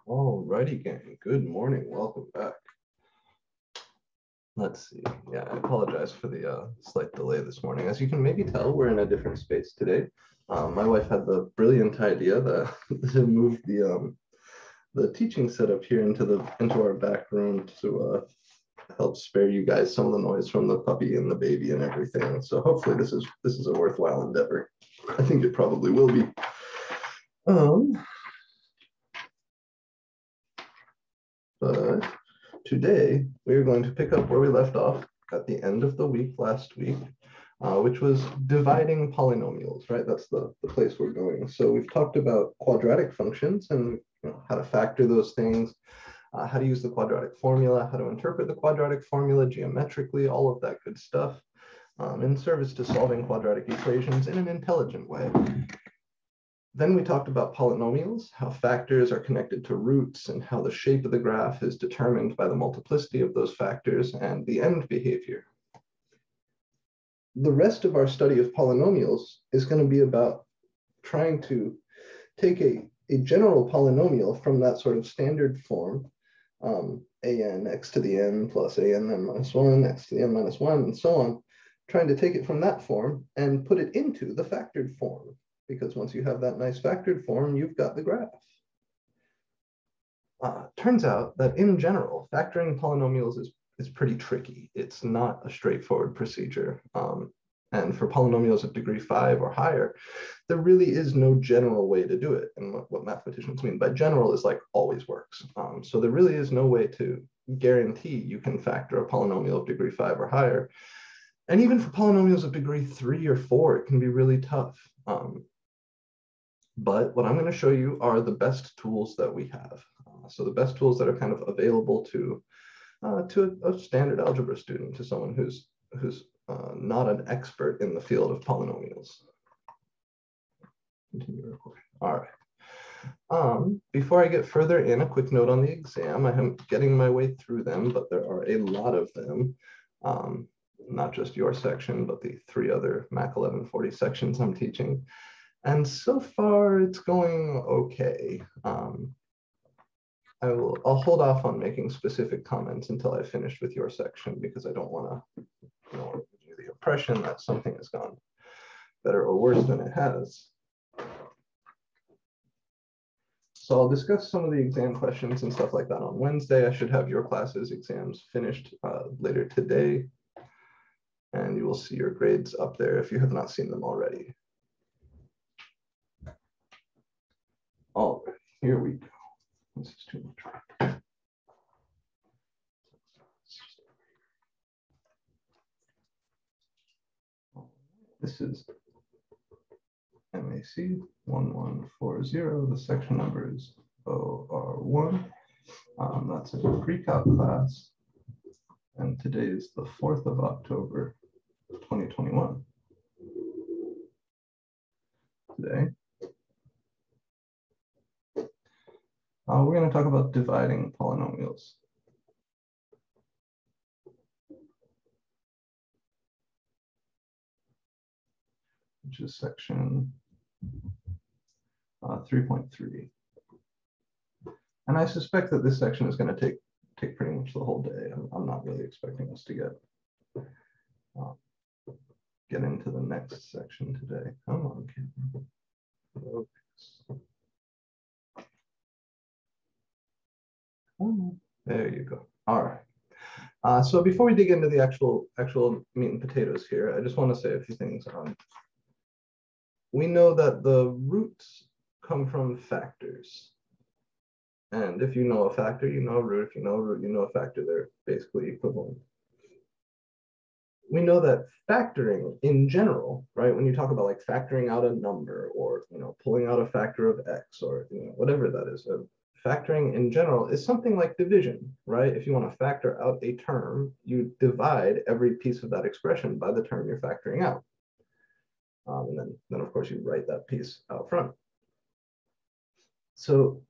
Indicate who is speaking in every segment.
Speaker 1: Alrighty, gang. Good morning. Welcome back. Let's see. Yeah, I apologize for the slight delay this morning. As you can maybe tell, we're in a different space today. My wife had the brilliant idea to move the teaching setup here into our back room to help spare you guys some of the noise from the puppy and the baby and everything. So hopefully this is a worthwhile endeavor. I think it probably will be. But today we're going to pick up where we left off at the end of the week last week, which was dividing polynomials, right? That's the place we're going. So we've talked about quadratic functions and how to factor those things, how to use the quadratic formula, how to interpret the quadratic formula geometrically, all of that good stuff in service to solving quadratic equations in an intelligent way. Then we talked about polynomials, how factors are connected to roots and how the shape of the graph is determined by the multiplicity of those factors and the end behavior. The rest of our study of polynomials is going to be about trying to take a general polynomial from that sort of standard form, an x to the n plus an n minus 1, x to the n minus 1, and so on, trying to take it from that form and put it into the factored form. Because once you have that nice factored form, you've got the graph. Turns out that in general, factoring polynomials is pretty tricky. It's not a straightforward procedure. And for polynomials of degree 5 or higher, there really is no general way to do it. And what mathematicians mean by general is like always works. So there really is no way to guarantee you can factor a polynomial of degree 5 or higher. And even for polynomials of degree 3 or 4, it can be really tough. But what I'm going to show you are the best tools that we have. So the best tools that are kind of available to a standard algebra student, to someone who's not an expert in the field of polynomials. Continue recording. All right. Before I get further in, a quick note on the exam. I am getting my way through them, but there are a lot of them. Not just your section, but the 3 other MAC1140 sections I'm teaching. And so far, it's going okay. I'll hold off on making specific comments until I've finished with your section, because I don't want to give you the impression that something has gone better or worse than it has. So I'll discuss some of the exam questions and stuff like that on Wednesday. I should have your class's exams finished later today. And you will see your grades up there if you have not seen them already. All right, here we go. This is too much. This is MAC1140. The section number is OR1. That's a pre-calc class. And today is the 4th of October, 2021. Today, we're going to talk about dividing polynomials. Which is section 3.3. And I suspect that this section is going to take pretty much the whole day. I'm not really expecting us to get into the next section today. Come on, camera. Focus. There you go. All right. So before we dig into the actual meat and potatoes here, I just want to say a few things. We know that the roots come from factors. And if you know a factor, you know a root. If you know a root, you know a factor. They're basically equivalent. We know that factoring in general, right? When you talk about like factoring out a number or pulling out a factor of x or whatever that is, factoring in general is something like division, right? If you want to factor out a term, you divide every piece of that expression by the term you're factoring out. And then of course you write that piece out front. So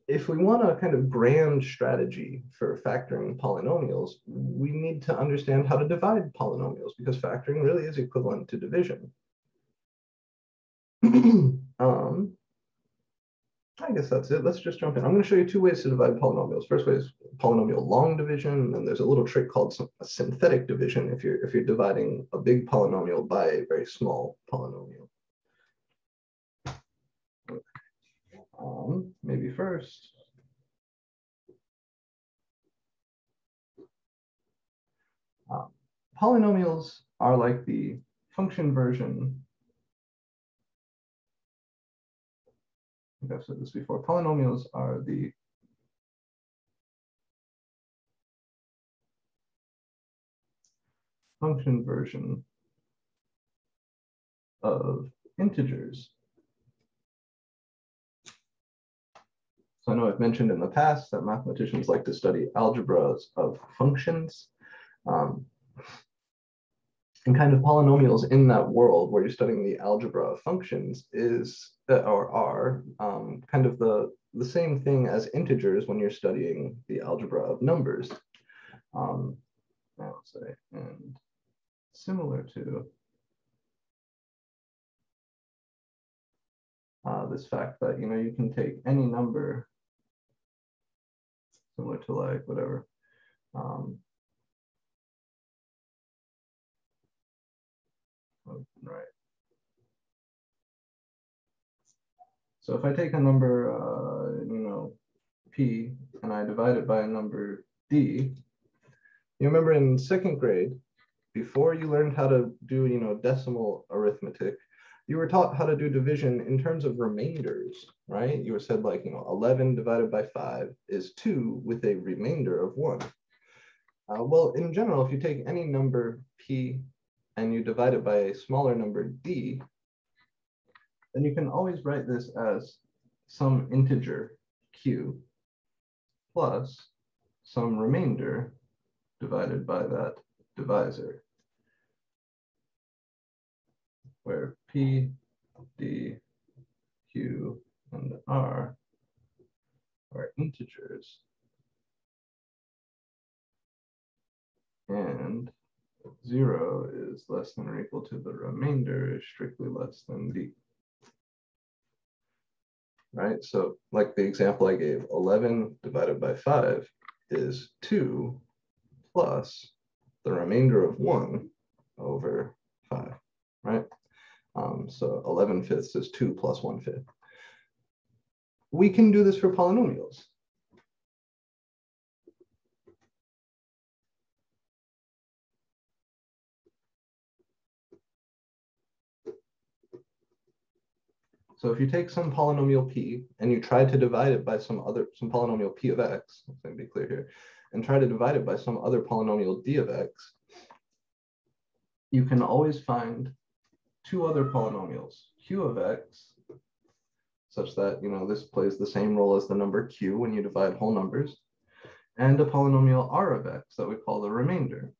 Speaker 1: if we want a kind of grand strategy for factoring polynomials, we need to understand how to divide polynomials, because factoring really is equivalent to division. I guess that's it. Let's just jump in. I'm going to show you two ways to divide polynomials. First way is polynomial long division, and then there's a little trick called a synthetic division if you're dividing a big polynomial by a very small polynomial. Maybe first. Polynomials are like the function version. I think I've said this before. Polynomials are the function version of integers. So I know I've mentioned in the past that mathematicians like to study algebras of functions. And kind of polynomials in that world where you're studying the algebra of functions is, or are, kind of the same thing as integers when you're studying the algebra of numbers. I would say, and similar to this fact that, you know, you can take any number, similar to like whatever, right. So if I take a number, you know, P, and I divide it by a number D, you remember in second grade, before you learned how to do, you know, decimal arithmetic, you were taught how to do division in terms of remainders, right? You were said like, you know, 11 divided by 5 is 2 with a remainder of 1. Well, in general, if you take any number P and you divide it by a smaller number D, then you can always write this as some integer Q plus some remainder divided by that divisor, where P, D, Q, and R are integers, and 0 is less than or equal to the remainder is strictly less than D. Right, so like the example I gave, 11 divided by 5 is 2 plus the remainder of 1 over 5, right? So 11/5 is 2 plus 1/5. We can do this for polynomials. So if you take some polynomial P and you try to divide it by some polynomial P of X, let me be clear here, and try to divide it by some other polynomial D of X, you can always find two other polynomials, Q of X, such that, you know, this plays the same role as the number Q when you divide whole numbers, and a polynomial R of X that we call the remainder.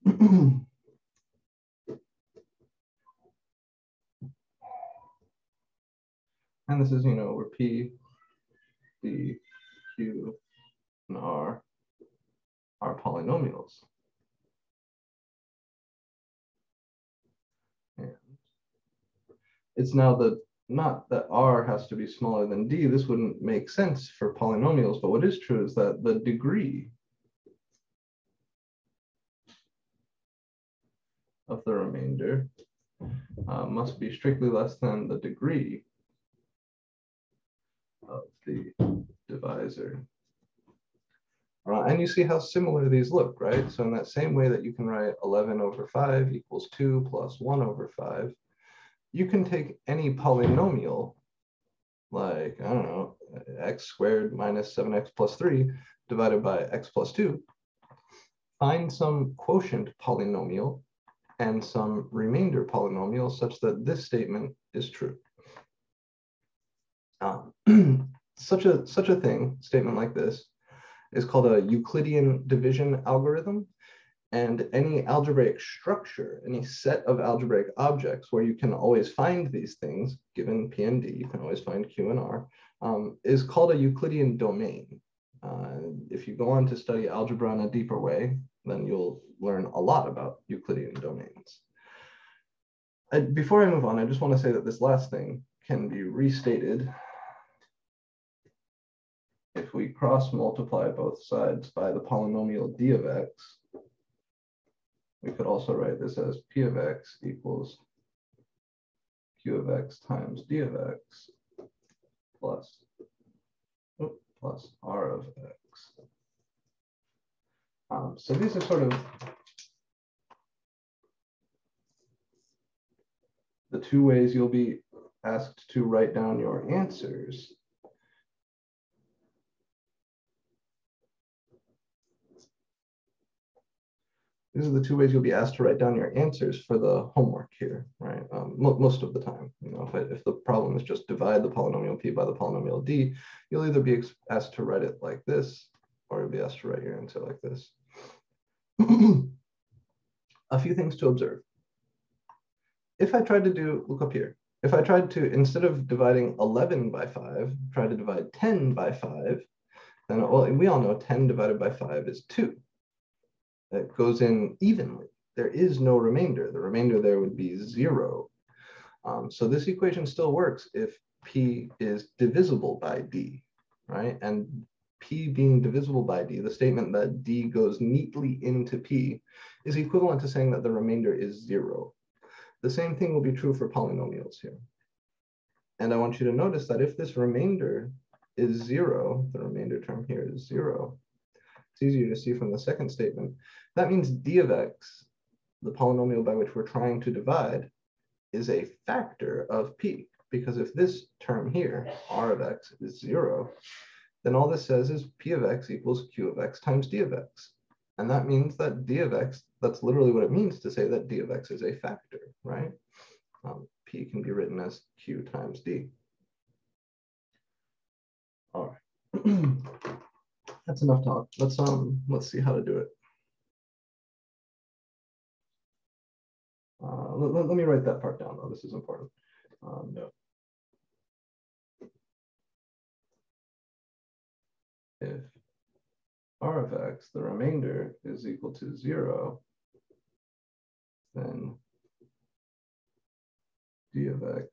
Speaker 1: And this is, you know, where P, D, Q, and R are polynomials. And it's now not that R has to be smaller than D. This wouldn't make sense for polynomials, but what is true is that the degree of the remainder must be strictly less than the degree of the divisor. And you see how similar these look, right? So in that same way that you can write 11 over 5 equals 2 plus 1 over 5, you can take any polynomial, like, I don't know, x squared minus 7x plus 3 divided by x plus 2, find some quotient polynomial and some remainder polynomial such that this statement is true. Such a thing, statement like this, is called a Euclidean division algorithm. And any algebraic structure, any set of algebraic objects where you can always find these things, given P and D, you can always find Q and R, is called a Euclidean domain. If you go on to study algebra in a deeper way, then you'll learn a lot about Euclidean domains. Before I move on, I just want to say that this last thing can be restated if we cross multiply both sides by the polynomial d of x, we could also write this as p of x equals q of x times d of x plus r of x. So these are sort of the two ways you'll be asked to write down your answers. These are the two ways you'll be asked to write down your answers for the homework here, right? Most of the time, you know, if the problem is just divide the polynomial p by the polynomial d, you'll either be asked to write it like this, or you'll be asked to write your answer like this. A few things to observe. If I tried to do, look up here, if I tried to, instead of dividing 11 by 5, try to divide 10 by 5, then, well, we all know 10 divided by 5 is 2. That goes in evenly. There is no remainder. The remainder there would be 0. So this equation still works if p is divisible by d, right? And p being divisible by d, the statement that d goes neatly into p, is equivalent to saying that the remainder is 0. The same thing will be true for polynomials here. And I want you to notice that if this remainder is 0, the remainder term here is 0, it's easier to see from the second statement. That means d of x, the polynomial by which we're trying to divide, is a factor of p. Because if this term here, r of x, is 0, then all this says is p of x equals q of x times d of x. And that means that d of x, that's literally what it means to say that d of x is a factor, right? P can be written as q times d. All right. That's enough talk. Let's see how to do it. Let me write that part down, though. This is important. No. If r of x, the remainder, is equal to 0, then d of x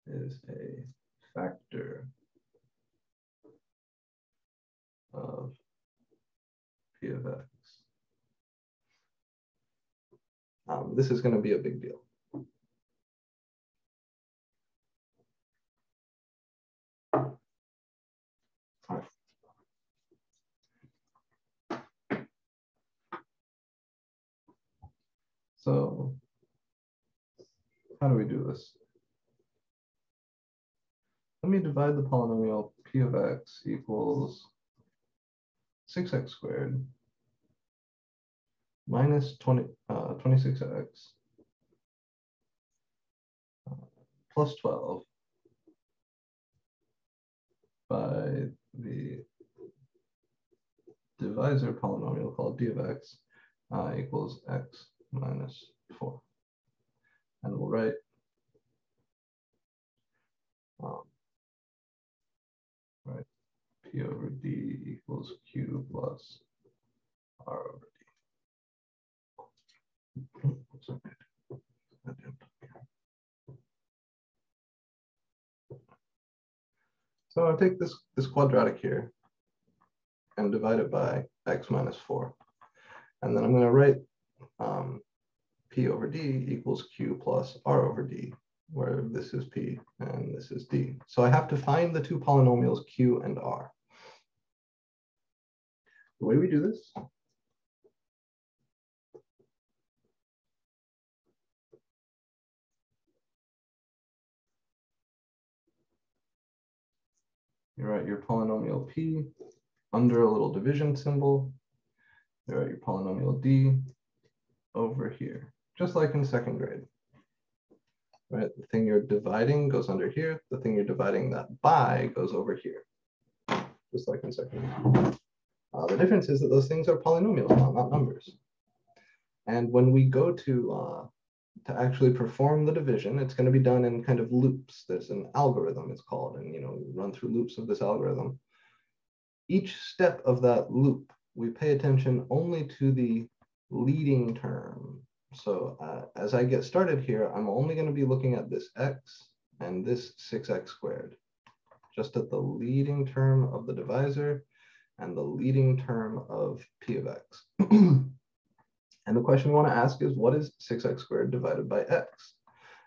Speaker 1: is a factor of p of x. This is going to be a big deal. All right. So how do we do this? Let me divide the polynomial p of x equals 6x squared minus 26x plus 12 by the divisor polynomial called d of x equals x minus 4. And we'll write p over d equals q plus r over d. So I'll take this quadratic here and divide it by x minus 4. And then I'm going to write p over d equals q plus r over d, where this is p and this is d. So I have to find the two polynomials q and r. The way we do this you write your polynomial p under a little division symbol. You write your polynomial d over here, just like in second grade. Right, the thing you're dividing goes under here. The thing you're dividing that by goes over here, just like in second grade. The difference is that those things are polynomials now, not numbers. And when we go to actually perform the division, it's going to be done in kind of loops. There's an algorithm, it's called, and you run through loops of this algorithm. Each step of that loop, we pay attention only to the leading term. So as I get started here, I'm only going to be looking at this x and this 6x squared, just at the leading term of the divisor and the leading term of p of x. And the question we want to ask is, what is 6x squared divided by x?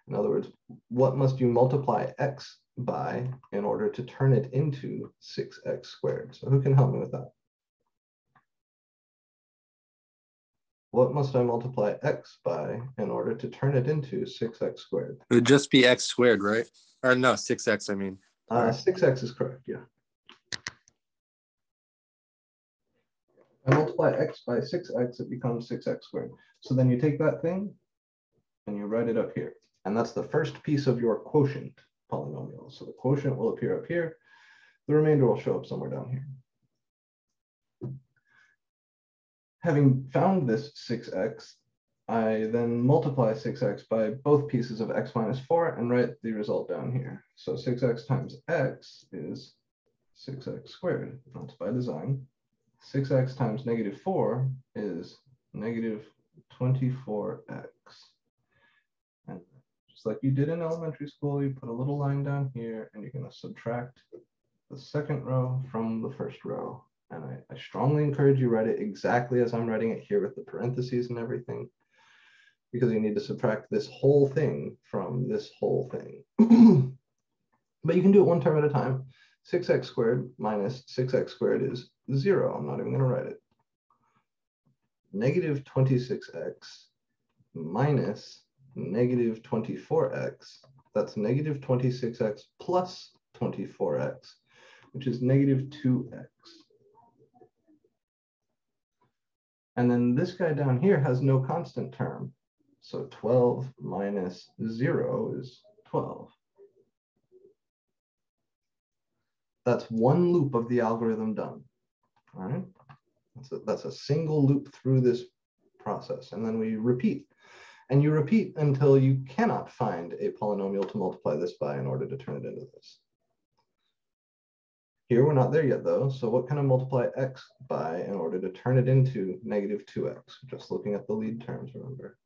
Speaker 1: In other words, what must you multiply x by in order to turn it into 6x squared? So who can help me with that? What must I multiply x by in order to turn it into 6x squared?
Speaker 2: It would just be x squared, right? Or no, 6x, I mean.
Speaker 1: 6x is correct, yeah. I multiply x by 6x, it becomes 6x squared. So then you take that thing and you write it up here. And that's the first piece of your quotient polynomial. So the quotient will appear up here. The remainder will show up somewhere down here. Having found this 6x, I then multiply 6x by both pieces of x minus 4 and write the result down here. So 6x times x is 6x squared. That's by design. 6x times negative 4 is negative 24x. And just like you did in elementary school, you put a little line down here and you're going to subtract the second row from the first row. And I strongly encourage you write it exactly as I'm writing it here with the parentheses and everything, because you need to subtract this whole thing from this whole thing. But you can do it one term at a time. 6x squared minus 6x squared is 0. I'm not even going to write it. Negative 26x minus negative 24x, that's negative 26x plus 24x, which is negative 2x. And then this guy down here has no constant term. So 12 minus 0 is 12. That's one loop of the algorithm done. All right. That's a single loop through this process. And then we repeat. And you repeat until you cannot find a polynomial to multiply this by in order to turn it into this. Here we're not there yet though. So what can I multiply x by in order to turn it into negative 2x? Just looking at the lead terms, remember.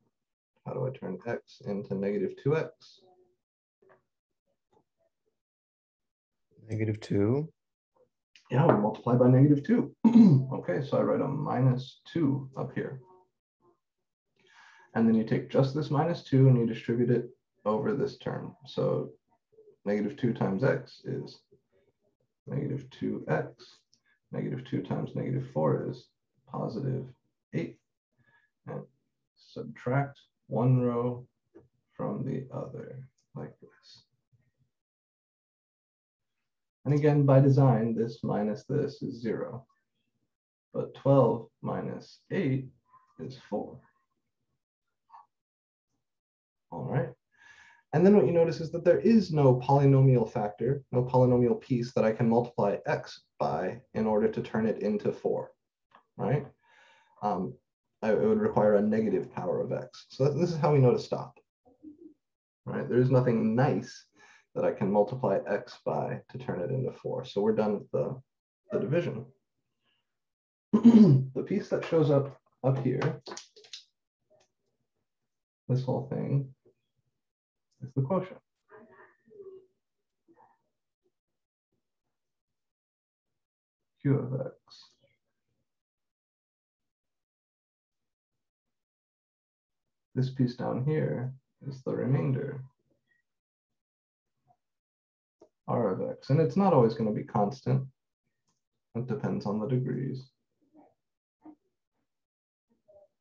Speaker 1: How do I turn x into negative 2x?
Speaker 2: Negative 2.
Speaker 1: Yeah, we multiply by negative 2. Okay, so I write a minus 2 up here. And then you take just this minus 2 and you distribute it over this term. So negative 2 times x is negative 2x. Negative 2 times negative 4 is positive 8. And subtract one row from the other like this. And again, by design, this minus this is 0. But 12 minus 8 is 4. All right. And then what you notice is that there is no polynomial factor, no polynomial piece that I can multiply x by in order to turn it into 4, right? It would require a negative power of x. So this is how we know to stop, right? There is nothing nice that I can multiply x by to turn it into 4. So we're done with the division. The piece that shows up here, this whole thing, is the quotient. Q of x. This piece down here is the remainder, R of x. And it's not always going to be constant. It depends on the degrees.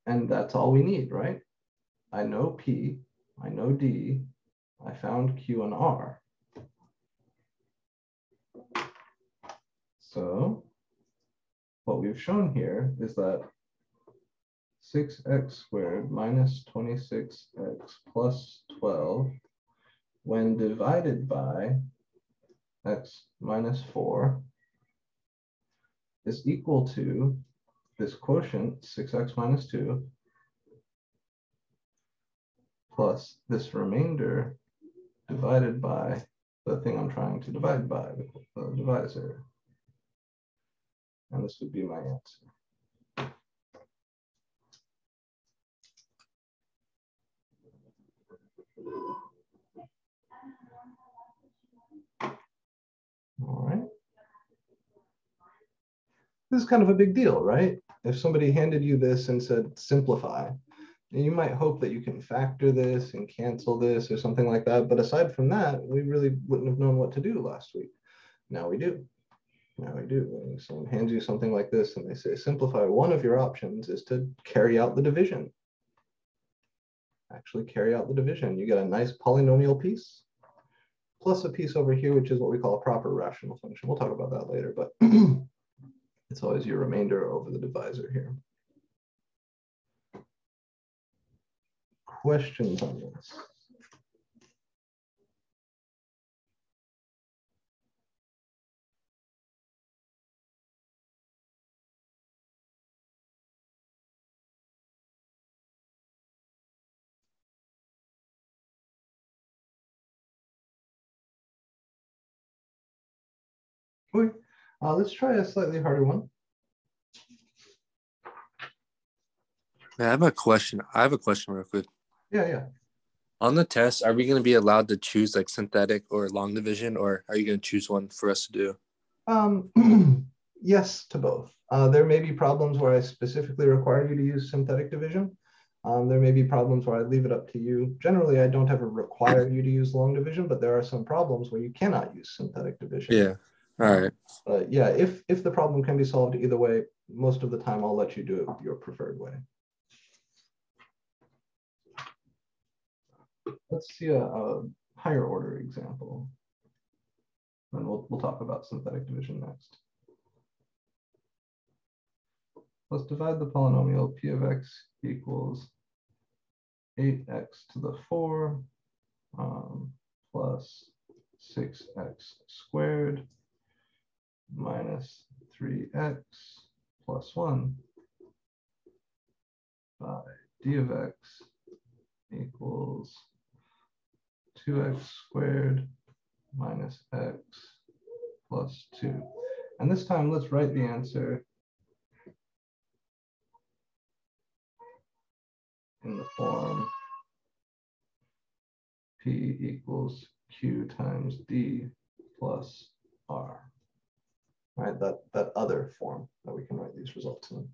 Speaker 1: And that's all we need, right? I know P, I know D, I found Q and R. So what we've shown here is that 6x squared minus 26x plus 12, when divided by x minus 4, is equal to this quotient, 6x minus 2, plus this remainder divided by the thing I'm trying to divide by, the divisor. And this would be my answer. All right. This is kind of a big deal, right? If somebody handed you this and said simplify, you might hope that you can factor this and cancel this or something like that. But aside from that, we really wouldn't have known what to do last week. Now we do. Now we do. When someone hands you something like this and they say simplify, one of your options is to carry out the division. Actually carry out the division. You get a nice polynomial piece plus a piece over here, which is what we call a proper rational function. We'll talk about that later, but it's always your remainder over the divisor here. Questions on this? Okay, let's try a slightly harder one.
Speaker 2: I have a question. Real quick.
Speaker 1: Yeah.
Speaker 2: On the test, are we going to be allowed to choose like synthetic or long division, or are you going to choose one for us to do?
Speaker 1: Yes to both. There may be problems where I specifically require you to use synthetic division. There may be problems where I leave it up to you. Generally, I don't ever require you to use long division, but there are some problems where you cannot use synthetic division.
Speaker 2: Yeah. All right.
Speaker 1: But yeah, if the problem can be solved either way, most of the time I'll let you do it your preferred way. Let's see a higher order example. And we'll talk about synthetic division next. Let's divide the polynomial p of x equals 8x to the 4 plus 6x squared minus 3x plus 1 by d of x equals 2x squared minus x plus 2. And this time, let's write the answer in the form p equals q times d plus r. Right, that other form that we can write these results in.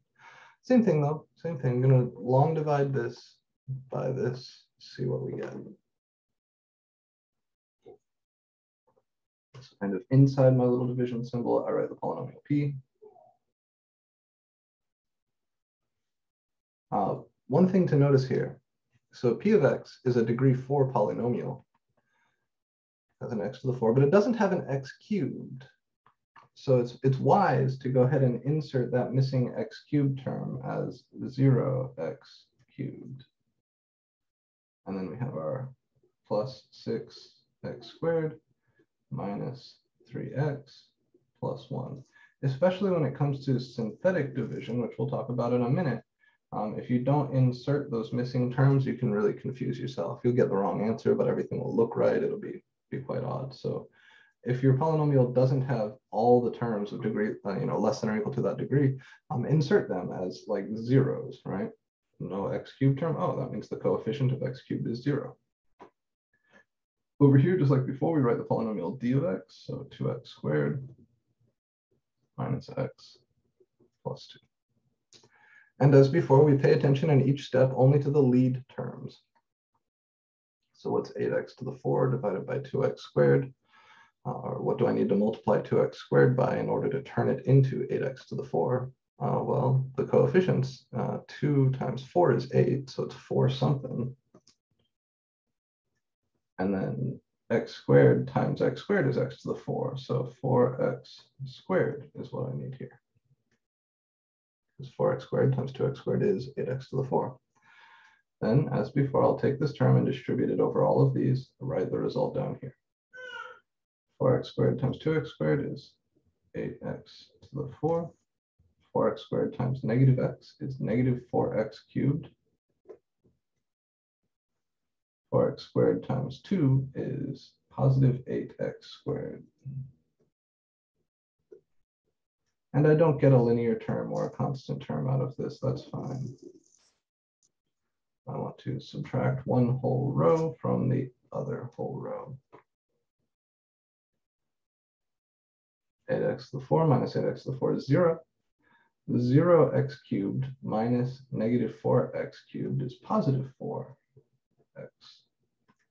Speaker 1: Same thing though, same thing. I'm gonna long divide this by this, see what we get. So kind of inside my little division symbol, I write the polynomial p. One thing to notice here, so p of x is a degree 4 polynomial, has an x to the 4, but it doesn't have an x cubed. So it's wise to go ahead and insert that missing x cubed term as 0x cubed. And then we have our plus 6x squared minus 3x plus 1. Especially when it comes to synthetic division, which we'll talk about in a minute. If you don't insert those missing terms, you can really confuse yourself. You'll get the wrong answer, but everything will look right. It'll be quite odd. So if your polynomial doesn't have all the terms of degree, less than or equal to that degree, insert them as like zeros, right? No x cubed term. Oh, that means the coefficient of x cubed is 0. Over here, just like before, we write the polynomial d of x, so 2x squared minus x plus 2. And as before, we pay attention in each step only to the lead terms. So what's 8x to the 4 divided by 2x squared? Or what do I need to multiply 2x squared by in order to turn it into 8x to the 4? Well, the coefficients, 2 times 4 is 8, so it's 4 something. And then x squared times x squared is x to the 4. So 4x squared is what I need here. Because 4x squared times 2x squared is 8x to the 4. Then, as before, I'll take this term and distribute it over all of these, write the result down here. 4x squared times 2x squared is 8x to the 4. 4x squared times negative x is negative 4x cubed. 4x squared times 2 is positive 8x squared. And I don't get a linear term or a constant term out of this, that's fine. I want to subtract one whole row from the other whole row. 8x to the 4 minus 8x to the 4 is 0. 0x cubed minus negative 4x cubed is positive 4x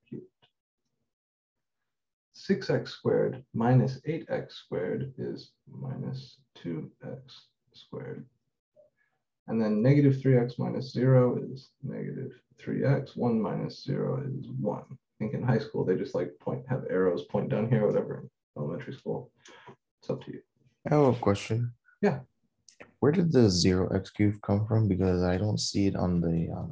Speaker 1: cubed. 6x squared minus 8x squared is minus 2x squared. And then negative 3x minus 0 is negative 3x. 1 minus 0 is 1. I think in high school, they just like have arrows point down here, whatever, in elementary school. It's up to you.
Speaker 3: I have a question.
Speaker 1: Yeah.
Speaker 3: Where did the 0x cubed come from? Because I don't see it on the...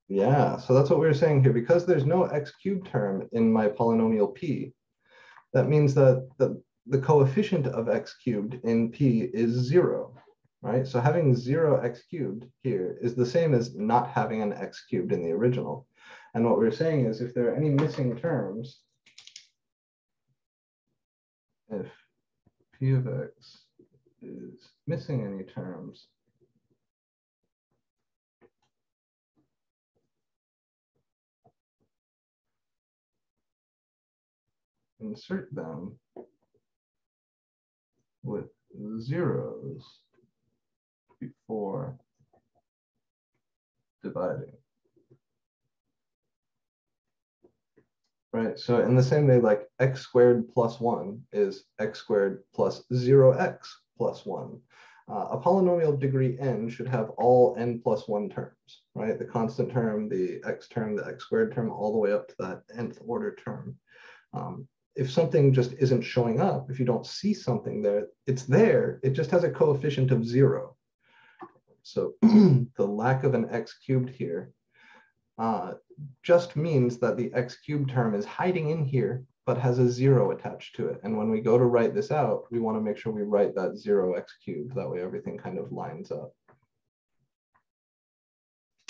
Speaker 1: Yeah, so that's what we were saying here. Because there's no x cubed term in my polynomial p, that means that the coefficient of x cubed in p is 0, right? So having 0x cubed here is the same as not having an x cubed in the original. And what we're saying is if there are any missing terms, if p of x is missing any terms, insert them with zeros before dividing. Right, so in the same way, like x squared plus 1 is x squared plus 0x plus 1. A polynomial of degree n should have all n plus 1 terms, right? The constant term, the x squared term, all the way up to that nth order term. If something just isn't showing up, if you don't see something there, it's there, it just has a coefficient of 0. So the lack of an x cubed here just means that the x cubed term is hiding in here, but has a 0 attached to it. And when we go to write this out, we want to make sure we write that 0x cubed. That way everything kind of lines up.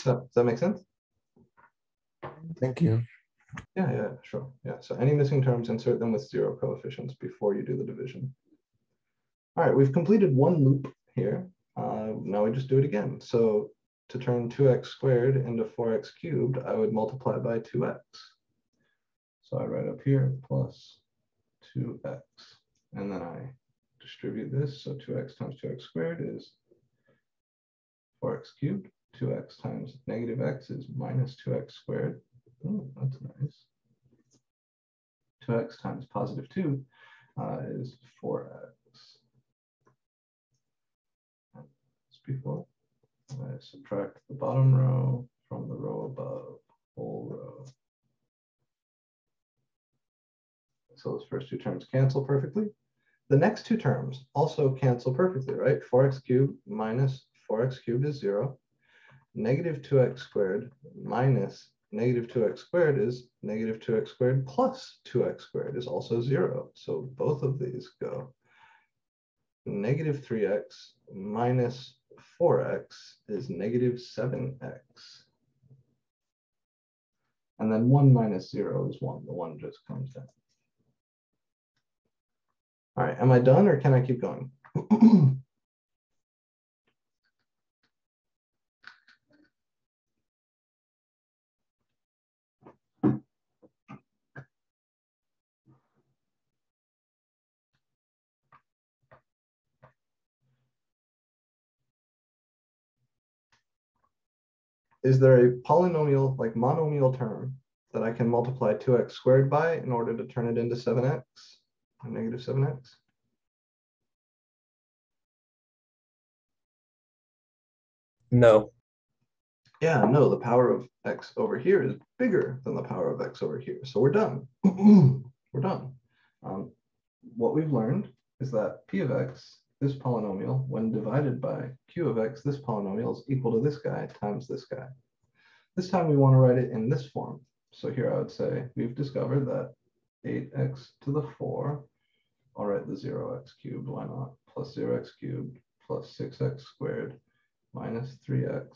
Speaker 1: So, does that make sense?
Speaker 3: Thank you.
Speaker 1: Yeah, sure. Yeah, so any missing terms, insert them with 0 coefficients before you do the division. All right, we've completed one loop here. Now we just do it again. So to turn 2x squared into 4x cubed, I would multiply by 2x. So I write up here plus 2x. And then I distribute this. So 2x times 2x squared is 4x cubed. 2x times negative x is minus 2x squared. Oh, that's nice. 2x times positive 2 is 4x. As before, I subtract the bottom row from the row above, whole row. So those first two terms cancel perfectly. The next two terms also cancel perfectly, right? 4x cubed minus 4x cubed is 0. Negative 2x squared minus negative 2x squared is negative 2x squared plus 2x squared is also 0. So both of these go. Negative 3x minus 4x is negative 7x. And then 1 minus 0 is 1. The 1 just comes down. All right, am I done or can I keep going? Is there a polynomial, like monomial term, that I can multiply 2x squared by in order to turn it into 7x, or negative 7x?
Speaker 4: No.
Speaker 1: Yeah, no, the power of x over here is bigger than the power of x over here. So we're done. We're done. What we've learned is that p of x, this polynomial, when divided by q of x, this polynomial is equal to this guy times this guy. This time we want to write it in this form. So here I would say we've discovered that 8x to the 4, I'll write the 0x cubed, why not, plus 0x cubed plus 6x squared minus 3x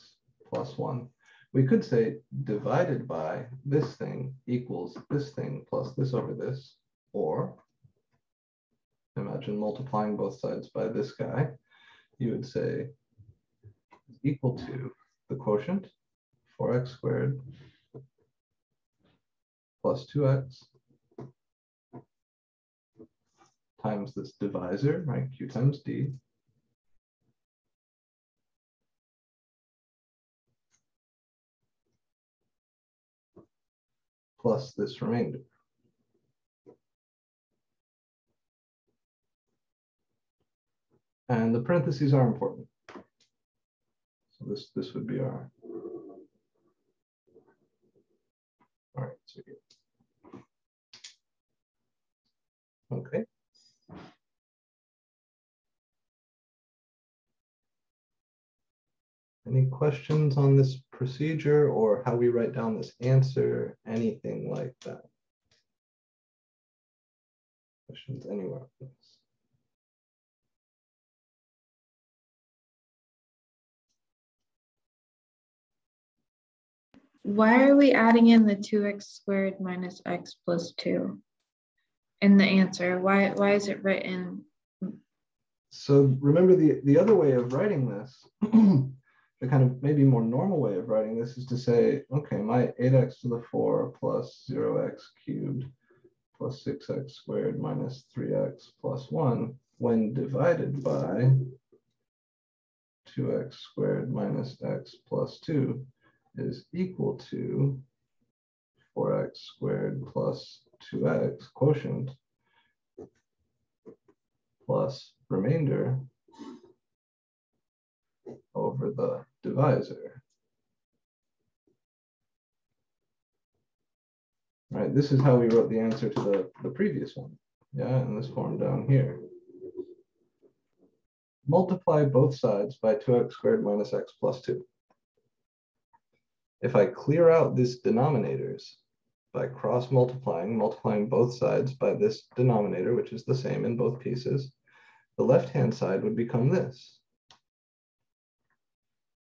Speaker 1: plus 1. We could say divided by this thing equals this thing plus this over this, or imagine multiplying both sides by this guy. You would say equal to the quotient, 4x squared plus 2x times this divisor, right? Q times D. Plus this remainder. And the parentheses are important. So this would be our, all right, so here. Okay. Any questions on this procedure or how we write down this answer, anything like that? Questions anywhere, please.
Speaker 5: Why are we adding in the 2x squared minus x plus 2 in the answer? Why is it written?
Speaker 1: So remember the other way of writing this, the kind of maybe more normal way of writing this is to say, okay, my 8x to the 4 plus 0x cubed plus 6x squared minus 3x plus 1 when divided by 2x squared minus x plus 2 is equal to 4x squared plus 2x quotient plus remainder over the divisor. Right, this is how we wrote the answer to the previous one. Yeah, in this form down here. Multiply both sides by 2x squared minus x plus 2. If I clear out these denominators by cross multiplying both sides by this denominator, which is the same in both pieces, the left-hand side would become this.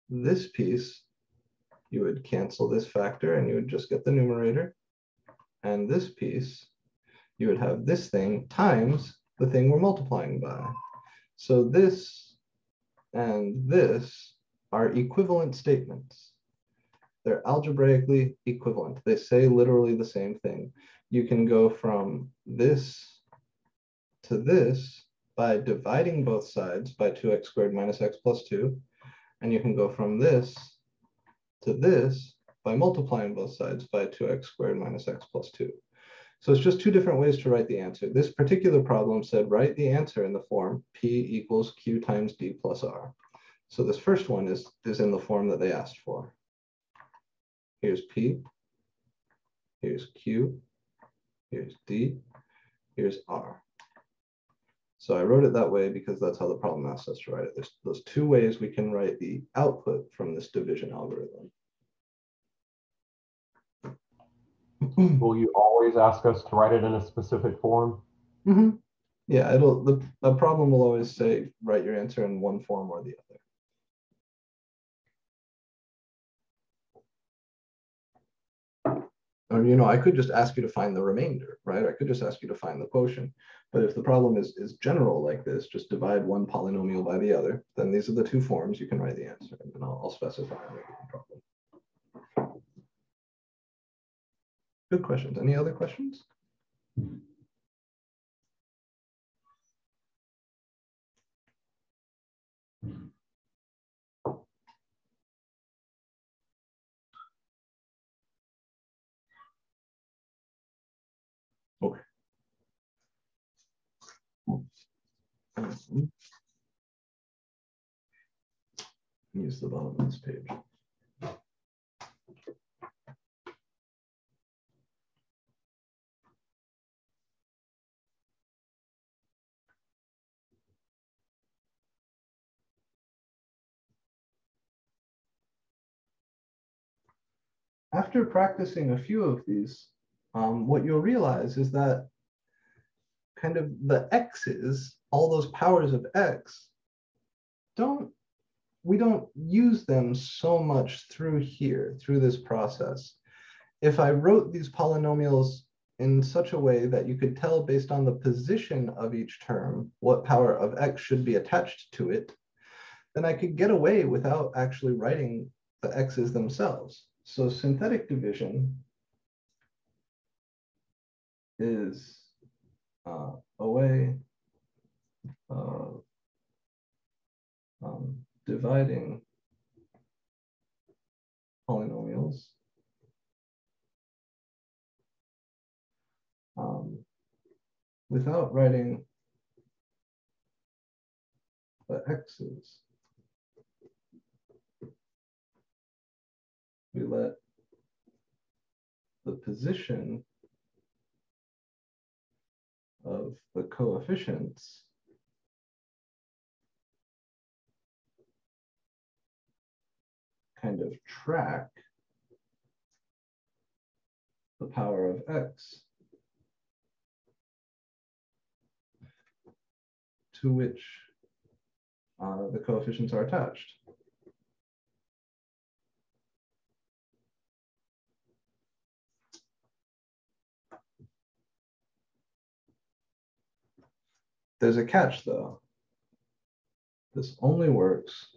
Speaker 1: This piece, you would cancel this factor and you would just get the numerator. And this piece, you would have this thing times the thing we're multiplying by. So this and this are equivalent statements. They're algebraically equivalent. They say literally the same thing. You can go from this to this by dividing both sides by 2x squared minus x plus 2. And you can go from this to this by multiplying both sides by 2x squared minus x plus 2. So it's just two different ways to write the answer. This particular problem said write the answer in the form P equals Q times D plus R. So this first one is in the form that they asked for. Here's P, here's Q, here's D, here's R. So I wrote it that way because that's how the problem asks us to write it. There's those two ways we can write the output from this division algorithm.
Speaker 6: Will you always ask us to write it in a specific form?
Speaker 1: Mm-hmm. Yeah, the problem will always say write your answer in one form or the other. Or, you know, I could just ask you to find the remainder, right? I could just ask you to find the quotient. But if the problem is general like this, just divide one polynomial by the other, then these are the two forms you can write the answer. And then I'll specify the problem. Good questions. Any other questions? Okay. Use the bottom of this page. After practicing a few of these, what you'll realize is that kind of the x's, all those powers of x, we don't use them so much through here, through this process. If I wrote these polynomials in such a way that you could tell based on the position of each term what power of x should be attached to it, then I could get away without actually writing the x's themselves. So synthetic division is a way of dividing polynomials without writing the x's. We let the position of the coefficients kind of track the power of x to which the coefficients are attached. There's a catch though. This only works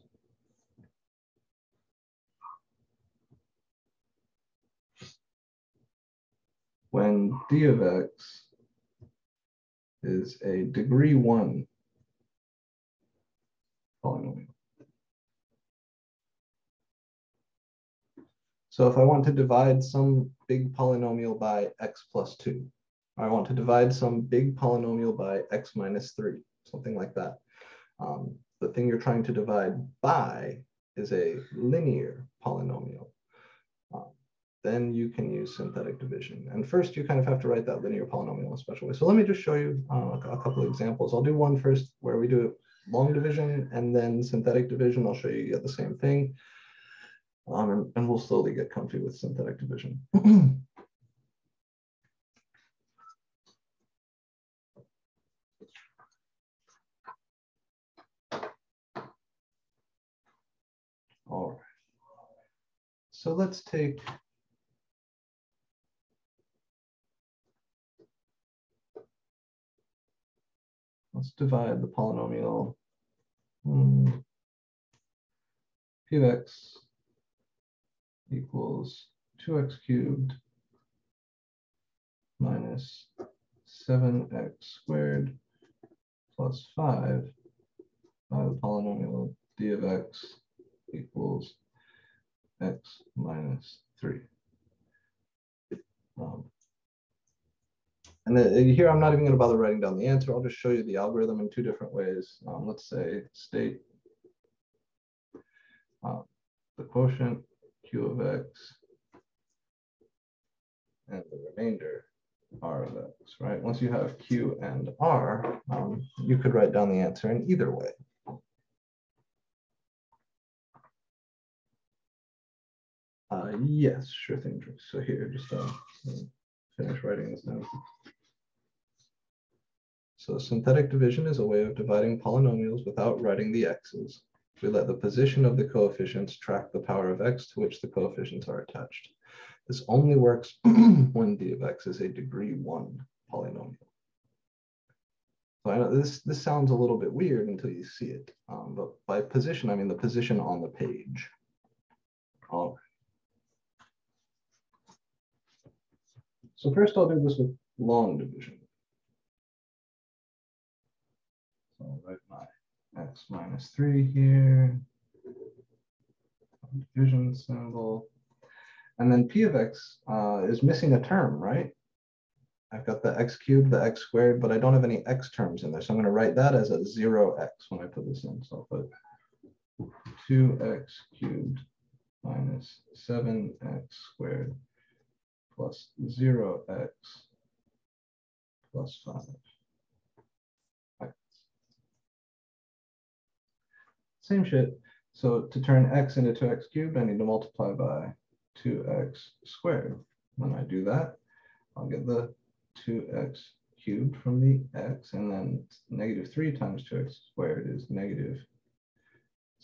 Speaker 1: when d of x is a degree 1 polynomial. So if I want to divide some big polynomial by x plus 2, I want to divide some big polynomial by x minus 3, something like that. The thing you're trying to divide by is a linear polynomial. Then you can use synthetic division. And first, you kind of have to write that linear polynomial in a special way. So let me just show you a couple of examples. I'll do one first where we do long division, and then synthetic division. I'll show you get the same thing. And we'll slowly get comfy with synthetic division. All right. So let's divide the polynomial p of x equals 2x cubed minus 7x squared plus 5 by the polynomial d of x equals x minus 3. And then here, I'm not even going to bother writing down the answer. I'll just show you the algorithm in two different ways. Let's say state the quotient q of x and the remainder r of x, right? Once you have q and r, you could write down the answer in either way. Yes, sure thing, Drew. So here, just finish writing this down. So synthetic division is a way of dividing polynomials without writing the x's. We let the position of the coefficients track the power of x to which the coefficients are attached. This only works when d of x is a degree 1 polynomial. So I know this sounds a little bit weird until you see it, but by position, I mean the position on the page. All right. So first I'll do this with long division. So I'll write my x minus 3 here, division symbol. And then p of x is missing a term, right? I've got the x cubed, the x squared, but I don't have any x terms in there. So I'm going to write that as a 0x when I put this in. So I'll put 2x cubed minus 7x squared plus 0x plus 5. Same shit. So to turn x into 2x cubed, I need to multiply by 2x squared. When I do that, I'll get the 2x cubed from the x, and then negative 3 times 2x squared is negative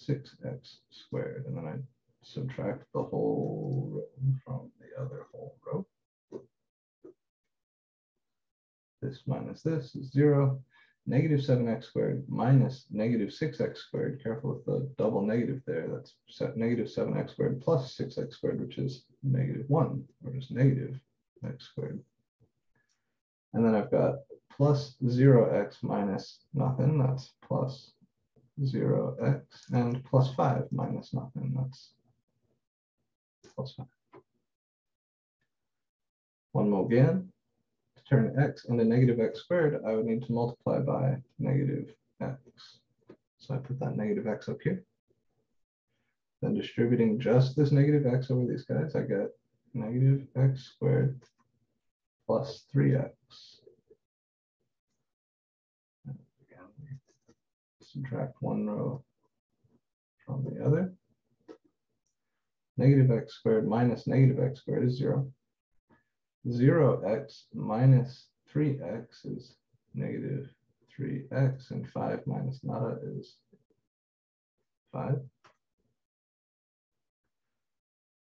Speaker 1: 6x squared. And then I subtract the whole row from the other whole row. This minus this is 0. Negative 7x squared minus negative 6x squared. Careful with the double negative there. That's negative 7x squared plus 6x squared, which is negative 1, or just negative x squared. And then I've got plus 0x minus nothing, that's plus 0x, and plus 5 minus nothing, that's plus 5. One more again. To turn x into negative x squared, I would need to multiply by negative x. So I put that negative x up here. Then distributing just this negative x over these guys, I get negative x squared plus 3x. Subtract one row from the other. Negative x squared minus negative x squared is 0. 0x minus 3x is negative 3x, and 5 minus nada is 5.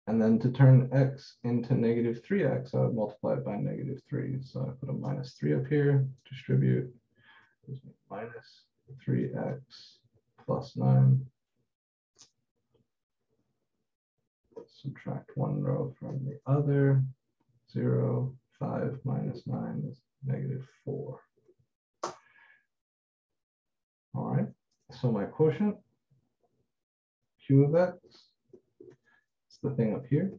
Speaker 1: And then to turn x into negative 3x, I would multiply it by negative 3. So I put a minus 3 up here, distribute, minus 3x plus 9. Subtract one row from the other. 0, 5 minus 9 is negative 4. All right, so my quotient, q of x, it's the thing up here.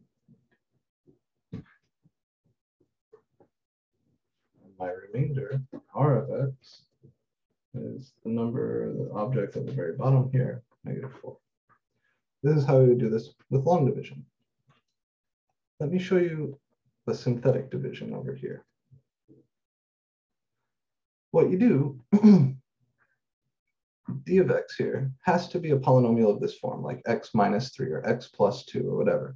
Speaker 1: And my remainder, r of x, is the number, the object at the very bottom here, negative 4. This is how we would do this with long division. Let me show you the synthetic division over here. What you do, d of x here has to be a polynomial of this form, like x minus 3 or x plus 2 or whatever.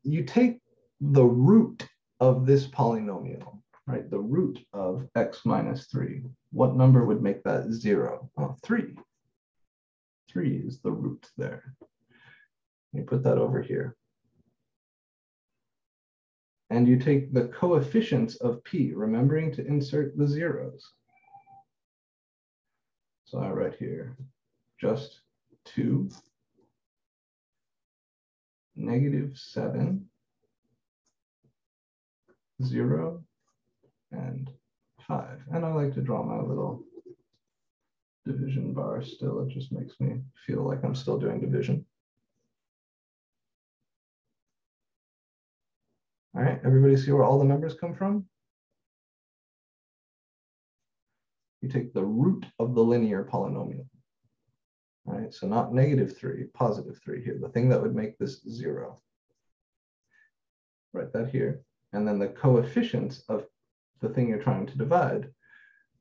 Speaker 1: You take the root of this polynomial, right? The root of x minus 3. What number would make that 0? Oh, 3. 3 is the root there. You put that over here. And you take the coefficients of p, remembering to insert the zeros. So I write here just 2, negative 7, 0, and 5. And I like to draw my little division bar still. It just makes me feel like I'm still doing division. All right, everybody see where all the numbers come from? You take the root of the linear polynomial. All right, so not negative 3, positive 3 here, the thing that would make this 0. Write that here. And then the coefficients of the thing you're trying to divide,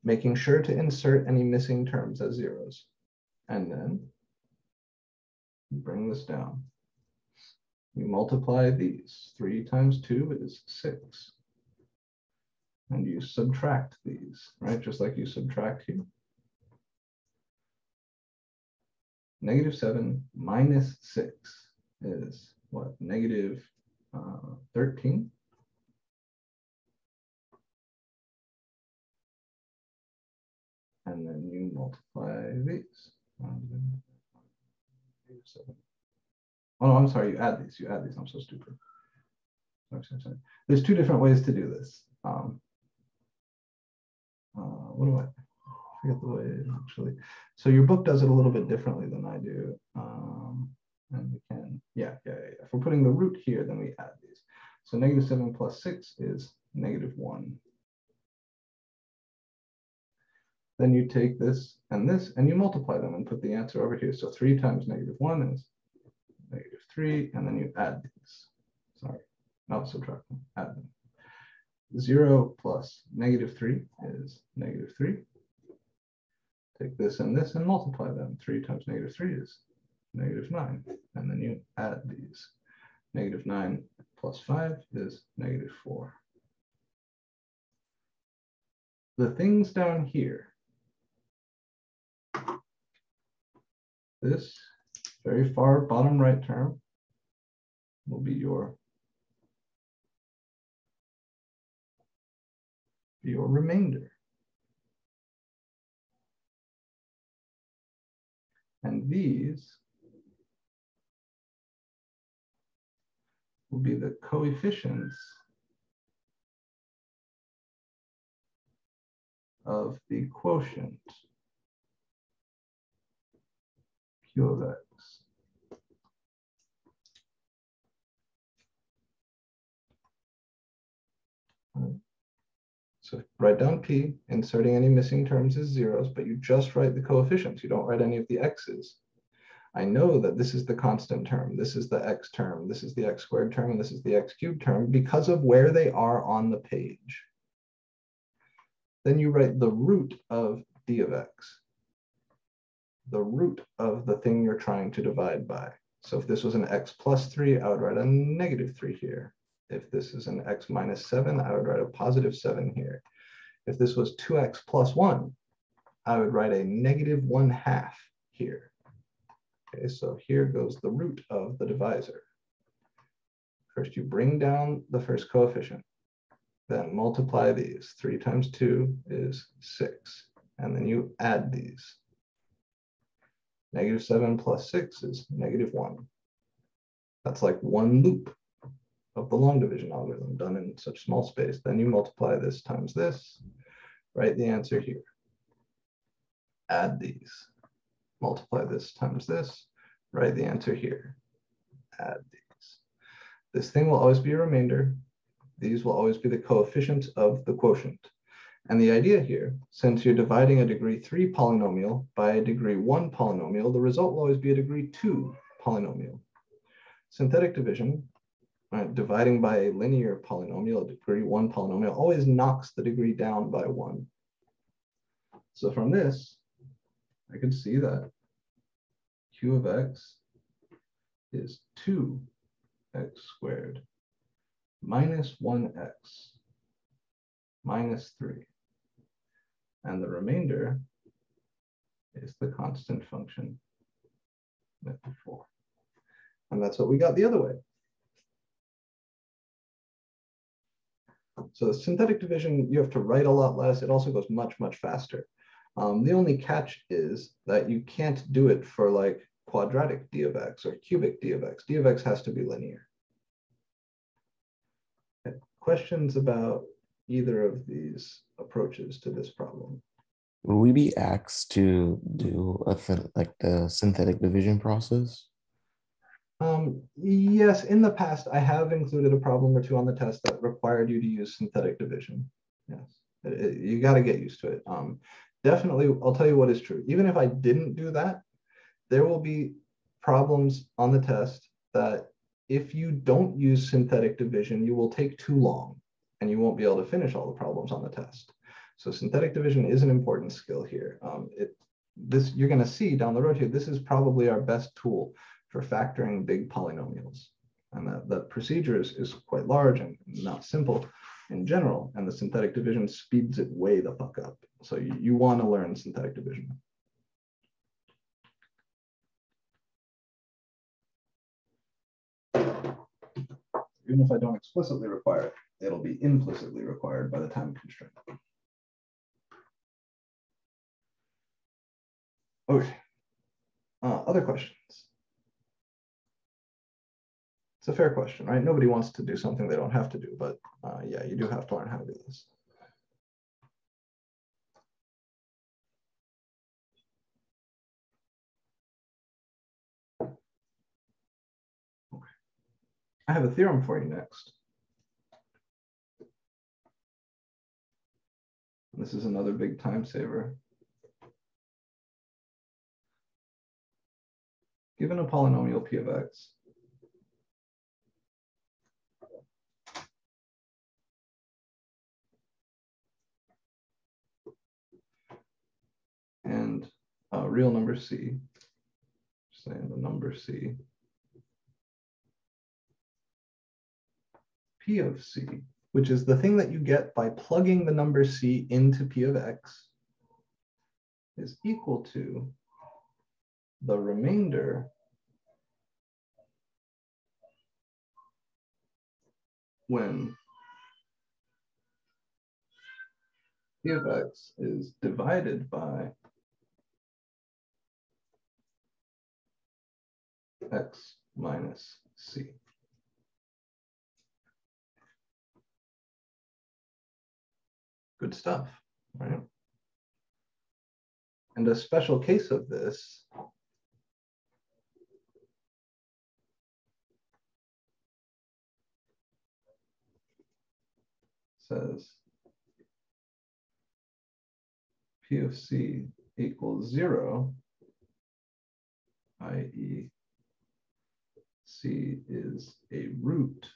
Speaker 1: making sure to insert any missing terms as zeros. And then bring this down. You multiply these. 3 times 2 is 6. And you subtract these, right? Just like you subtract here. Negative 7 minus 6 is what? Negative 13. And then you multiply these. Oh, no, I'm sorry, you add these. You add these. I'm so stupid. Sorry. There's 2 different ways to do this. What do I forget the way actually? So your book does it a little bit differently than I do. And we can, yeah. If we're putting the root here, then we add these. So negative 7 plus 6 is negative 1. Then you take this, and you multiply them and put the answer over here. So 3 times negative 1 is negative 3, and then you add these. Sorry, not subtract them, add them. 0 plus negative 3 is negative 3. Take this and multiply them. 3 times negative 3 is negative 9. And then you add these. Negative 9 plus 5 is negative 4. The things down here, this very far bottom right term will be your remainder. And these will be the coefficients of the quotient Q of X. So write down P, inserting any missing terms as zeros, but you just write the coefficients. You don't write any of the X's. I know that this is the constant term, this is the X term, this is the X squared term, and this is the X cubed term because of where they are on the page. Then you write the root of D of X, the root of the thing you're trying to divide by. So if this was an X plus 3, I would write a negative 3 here. If this is an X minus 7, I would write a positive 7 here. If this was 2X plus 1, I would write a negative 1/2 here. Okay, so here goes the root of the divisor. First, you bring down the first coefficient, then multiply these. 3 times 2 is 6, and then you add these. Negative 7 plus 6 is negative 1. That's like one loop of the long division algorithm done in such small space. Then you multiply this times this, write the answer here. Add these. Multiply this times this, write the answer here. Add these. This thing will always be a remainder. These will always be the coefficients of the quotient. And the idea here, since you're dividing a degree 3 polynomial by a degree 1 polynomial, the result will always be a degree 2 polynomial. Synthetic division, right, dividing by a linear polynomial, a degree 1 polynomial, always knocks the degree down by 1. So from this, I can see that Q of X is 2x squared minus 1x minus 3. And the remainder is the constant function before. And that's what we got the other way. So synthetic division, you have to write a lot less. It also goes much, much faster. The only catch is that you can't do it for like quadratic D of X or cubic D of X. D of X has to be linear. Okay. Questions about either of these approaches to this problem?
Speaker 3: Will we be asked to do like the synthetic division process?
Speaker 1: Yes, in the past, I have included a problem or two on the test that required you to use synthetic division. Yes, you got to get used to it. Definitely, I'll tell you what is true. Even if I didn't do that, there will be problems on the test that if you don't use synthetic division, you will take too long and you won't be able to finish all the problems on the test. So synthetic division is an important skill here. You're going to see down the road here, this is probably our best tool for factoring big polynomials. And that procedure is quite large and not simple in general. And the synthetic division speeds it way the fuck up. So you want to learn synthetic division. Even if I don't explicitly require it, it'll be implicitly required by the time constraint. Okay, other questions? It's a fair question, right? Nobody wants to do something they don't have to do, but yeah, you do have to learn how to do this. Okay. I have a theorem for you next. This is another big time saver. Given a polynomial P of X, and a real number C, saying the number C, P of C, which is the thing that you get by plugging the number C into P of X, is equal to the remainder when P of X is divided by X minus C. Good stuff, right? And a special case of this says P of C equals 0, i.e. C is a root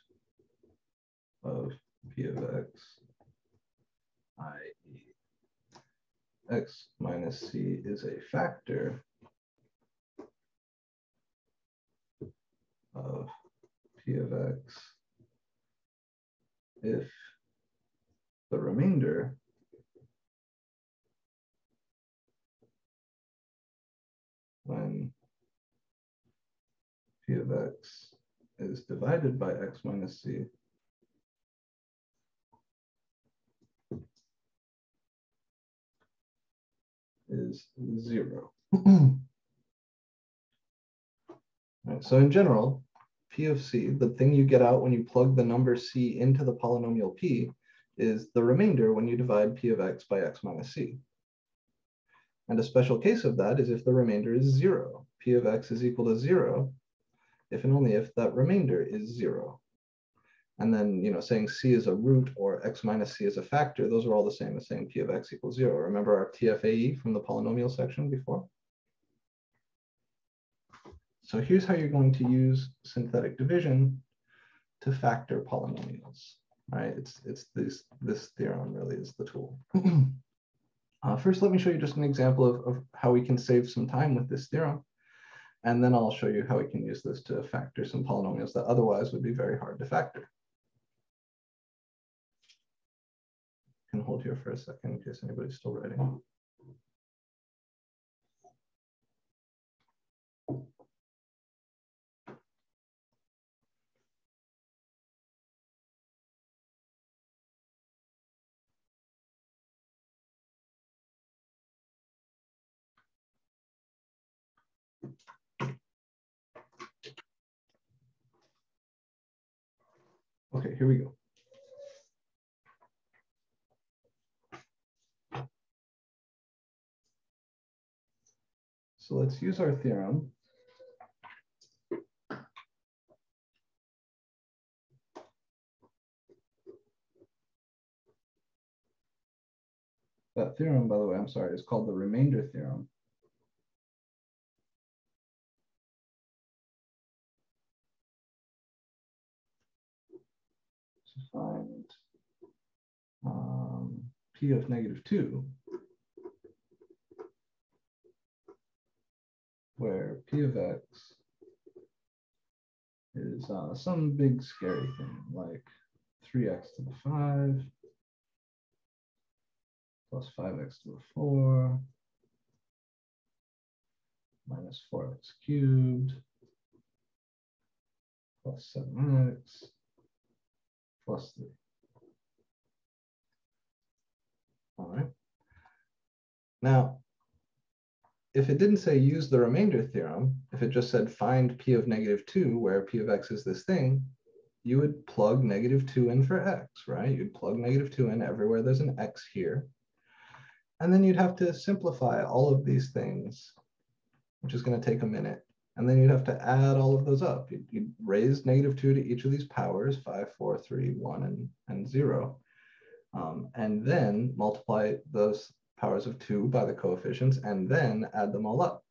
Speaker 1: of P of X, i.e. X minus C is a factor of P of X if the remainder when P of X is divided by X minus C is 0. Right, so in general, P of C, the thing you get out when you plug the number C into the polynomial P, is the remainder when you divide P of X by X minus C. And a special case of that is if the remainder is 0. P of X is equal to 0 if and only if that remainder is 0. And then, saying C is a root or X minus C is a factor, those are all the same as saying P of X equals 0. Remember our TFAE from the polynomial section before? So here's how you're going to use synthetic division to factor polynomials, right? It's this theorem really is the tool. First, let me show you just an example of how we can save some time with this theorem. And then I'll show you how we can use this to factor some polynomials that otherwise would be very hard to factor. I can hold here for a second in case anybody's still writing. Okay, here we go. So let's use our theorem. That theorem, by the way, I'm sorry, is called the remainder theorem. To find P of -2, where P of X is some big scary thing like 3x to the 5 plus 5x to the 4 minus 4x cubed plus 7x plus 3. All right. Now, if it didn't say use the remainder theorem, if it just said find P of -2, where P of X is this thing, you would plug -2 in for X, right? You'd plug -2 in everywhere there's an X here. And then you'd have to simplify all of these things, which is going to take a minute. And then you'd have to add all of those up. You'd raise -2 to each of these powers, 5, 4, 3, 1, and 0. And then multiply those powers of 2 by the coefficients, and then add them all up.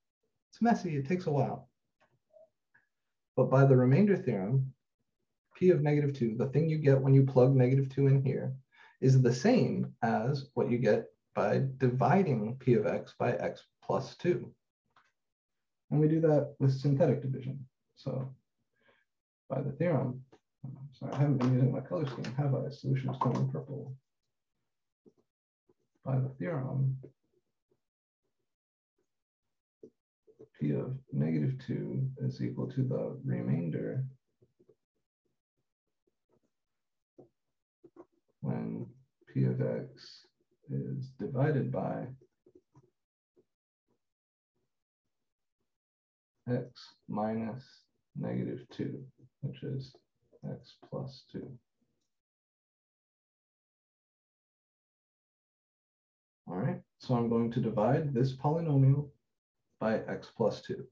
Speaker 1: It's messy, it takes a while. But by the remainder theorem, P of -2, the thing you get when you plug -2 in here, is the same as what you get by dividing P of X by X plus 2. And we do that with synthetic division. So by the theorem, sorry, I haven't been using my color scheme, have I? Solution is coming purple. By the theorem, P of -2 is equal to the remainder when P of X is divided by X minus -2, which is X plus 2. All right, So I'm going to divide this polynomial by x plus 2.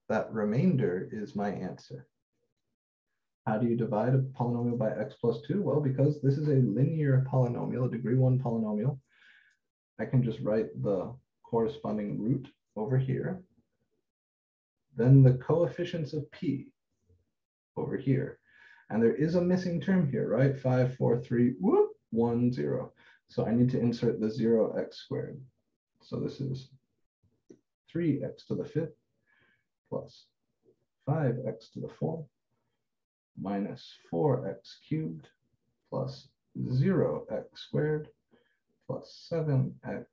Speaker 1: That remainder is my answer. How do you divide a polynomial by x plus 2? Well, because this is a linear polynomial, a degree 1 polynomial, I can just write the corresponding root over here. Then the coefficients of p over here. And there is a missing term here, right? 5, 4, 3, whoop, 1, 0. So I need to insert the 0x squared. So this is 3x to the 5th plus 5x to the 4th minus 4x cubed plus 0x squared plus 7x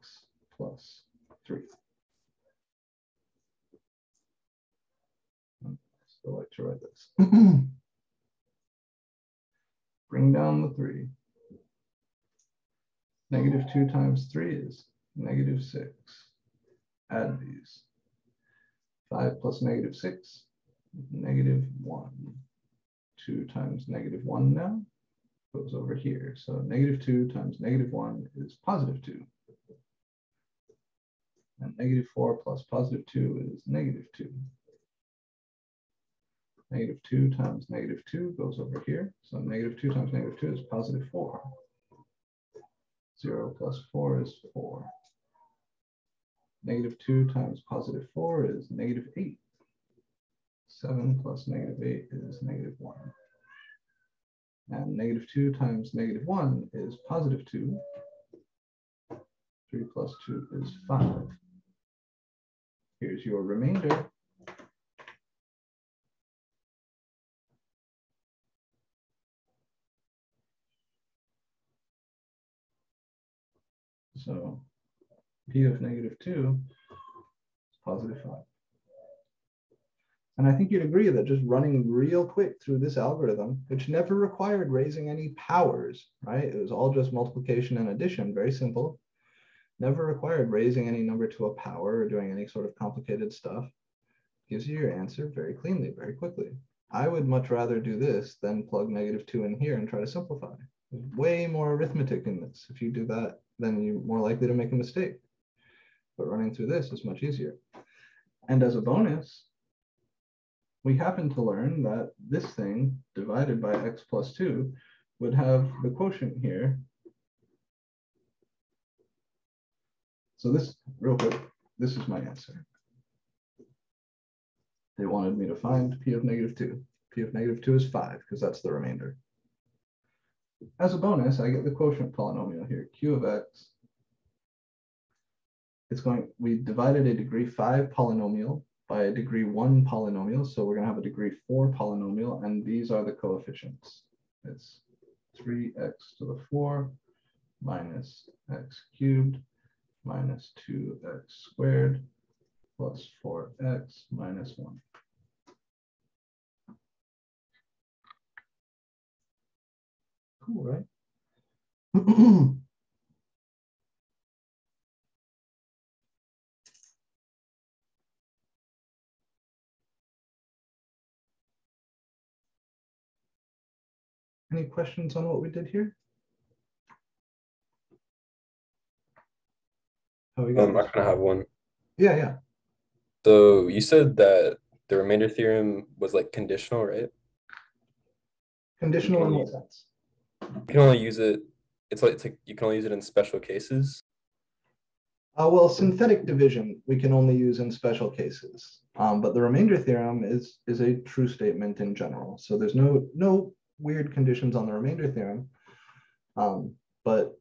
Speaker 1: plus 3. I still like to write this. Bring down the 3. Negative 2 times 3 is negative 6. Add these. 5 plus negative 6, negative 1. 2 times negative 1 now goes over here. So negative 2 times negative 1 is positive 2. And negative 4 plus positive 2 is negative 2. Negative 2 times negative 2 goes over here. So negative 2 times negative 2 is positive 4. 0 plus 4 is 4. Negative 2 times positive 4 is negative 8. 7 plus negative 8 is negative 1. And negative 2 times negative 1 is positive 2. 3 plus 2 is 5. Here's your remainder. So p of negative 2 is positive 5. And I think you'd agree that just running real quick through this algorithm, which never required raising any powers, right? It was all just multiplication and addition, very simple. Never required raising any number to a power or doing any sort of complicated stuff. Gives you your answer very cleanly, very quickly. I would much rather do this than plug negative 2 in here and try to simplify. There's way more arithmetic in this. If you do that, then you're more likely to make a mistake. But running through this is much easier. And as a bonus, we happen to learn that this thing divided by x plus 2 would have the quotient here. So this, real quick, this is my answer. They wanted me to find p of negative 2. P of negative 2 is 5, because that's the remainder. As a bonus, I get the quotient polynomial here, q of x. We divided a degree 5 polynomial by a degree 1 polynomial. So we're going to have a degree 4 polynomial, and these are the coefficients. It's 3x to the 4 minus x cubed minus 2x squared plus 4x minus 1. Cool, right? Any questions on what we did here? How we got
Speaker 4: I kind of have one.
Speaker 1: Yeah.
Speaker 4: So you said that the remainder theorem was like conditional, right?
Speaker 1: Conditional in what sense?
Speaker 4: You can only use it. It's like you can only use it in special cases.
Speaker 1: Well, synthetic division we can only use in special cases, but the remainder theorem is a true statement in general. So there's no weird conditions on the remainder theorem, but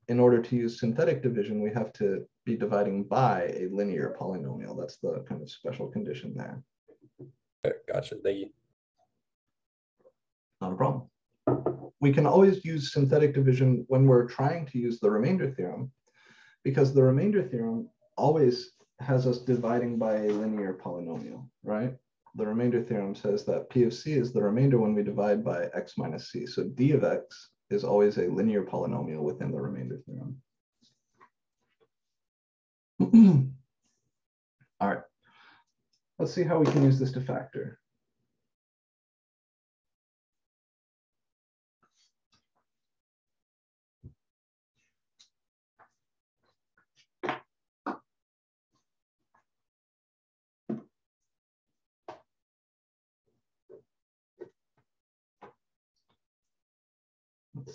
Speaker 1: in order to use synthetic division, we have to be dividing by a linear polynomial. That's the kind of special condition there.
Speaker 4: Okay, gotcha. Thank you.
Speaker 1: Not a problem. We can always use synthetic division when we're trying to use the remainder theorem, because the remainder theorem always has us dividing by a linear polynomial, right? The remainder theorem says that P of C is the remainder when we divide by x minus C. So D of x is always a linear polynomial within the remainder theorem. All right, let's see how we can use this to factor.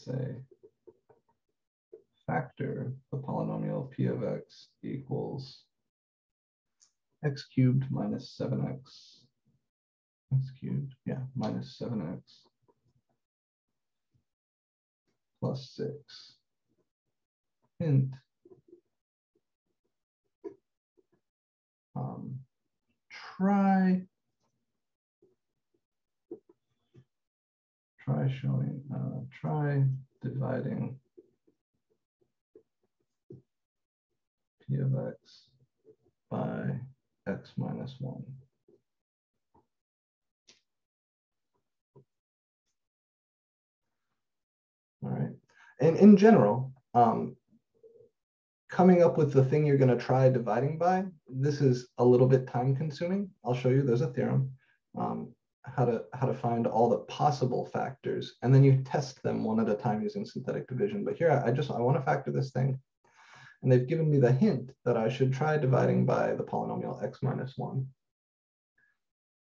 Speaker 1: say factor the polynomial p of x equals x cubed minus 7x, x cubed, yeah, minus 7x plus 6. Hint, try dividing p of x by x minus 1. All right, and in general, coming up with the thing you're going to try dividing by, this is a little bit time consuming. I'll show you, there's a theorem, how to find all the possible factors, and then you test them one at a time using synthetic division. But here, I want to factor this thing, and they've given me the hint that I should try dividing by the polynomial x minus 1.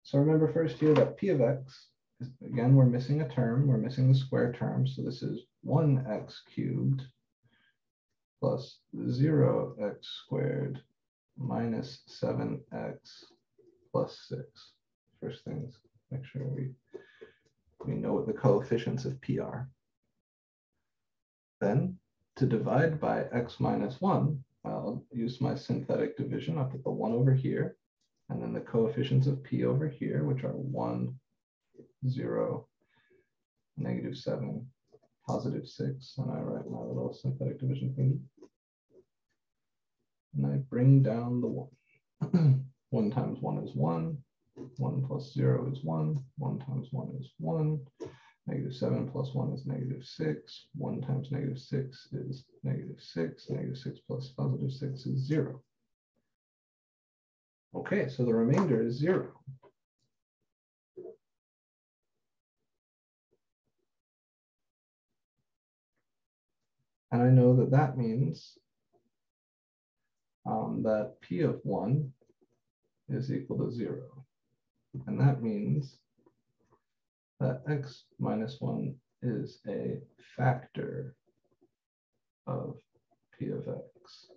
Speaker 1: So remember first here that p of x, again, we're missing a term, we're missing the square term, so this is 1x cubed plus 0x squared minus 7x plus 6. First things, make sure we know what the coefficients of p are. Then, to divide by x minus 1, I'll use my synthetic division. I'll put the 1 over here, and then the coefficients of p over here, which are 1, 0, negative 7, positive 6, and I write my little synthetic division thingy. And I bring down the 1. 1 times 1 is 1. 1 plus 0 is 1. 1 times 1 is 1. Negative 7 plus 1 is negative 6. 1 times negative 6 is negative 6. Negative 6 plus positive 6 is 0. Okay, so the remainder is 0. And I know that that means that p of 1 is equal to 0. And that means that x minus 1 is a factor of p of x.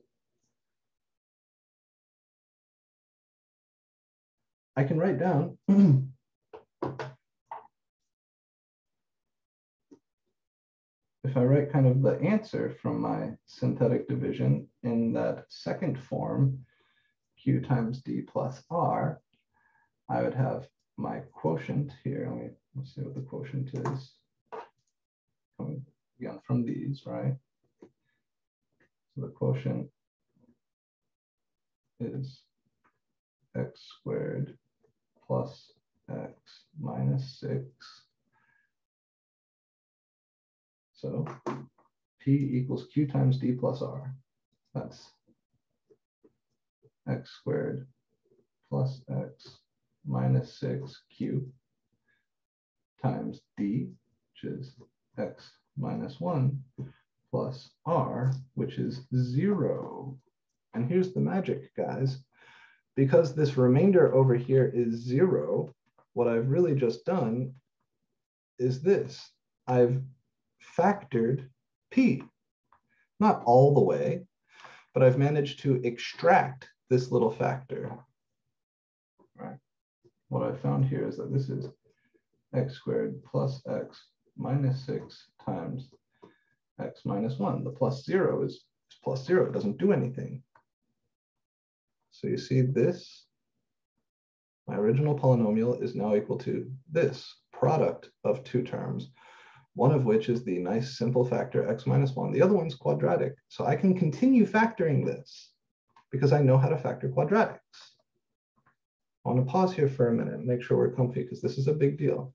Speaker 1: I can write down if I write kind of the answer from my synthetic division in that second form, q times d plus r, I would have my quotient here. Let's see what the quotient is. Coming again from these, right? So the quotient is x squared plus x minus 6. So p equals q times d plus r. That's x squared plus x minus 6q times d, which is x minus 1, plus r, which is 0. And here's the magic, guys. Because this remainder over here is 0, what I've really just done is this. I've factored p. Not all the way, but I've managed to extract this little factor. Right. What I found here is that this is x squared plus x minus 6 times x minus 1. The plus 0 is plus 0. It doesn't do anything. So you see this, my original polynomial is now equal to this product of two terms, one of which is the nice simple factor x minus 1. The other one's quadratic. So I can continue factoring this because I know how to factor quadratics. I want to pause here for a minute and make sure we're comfy because this is a big deal.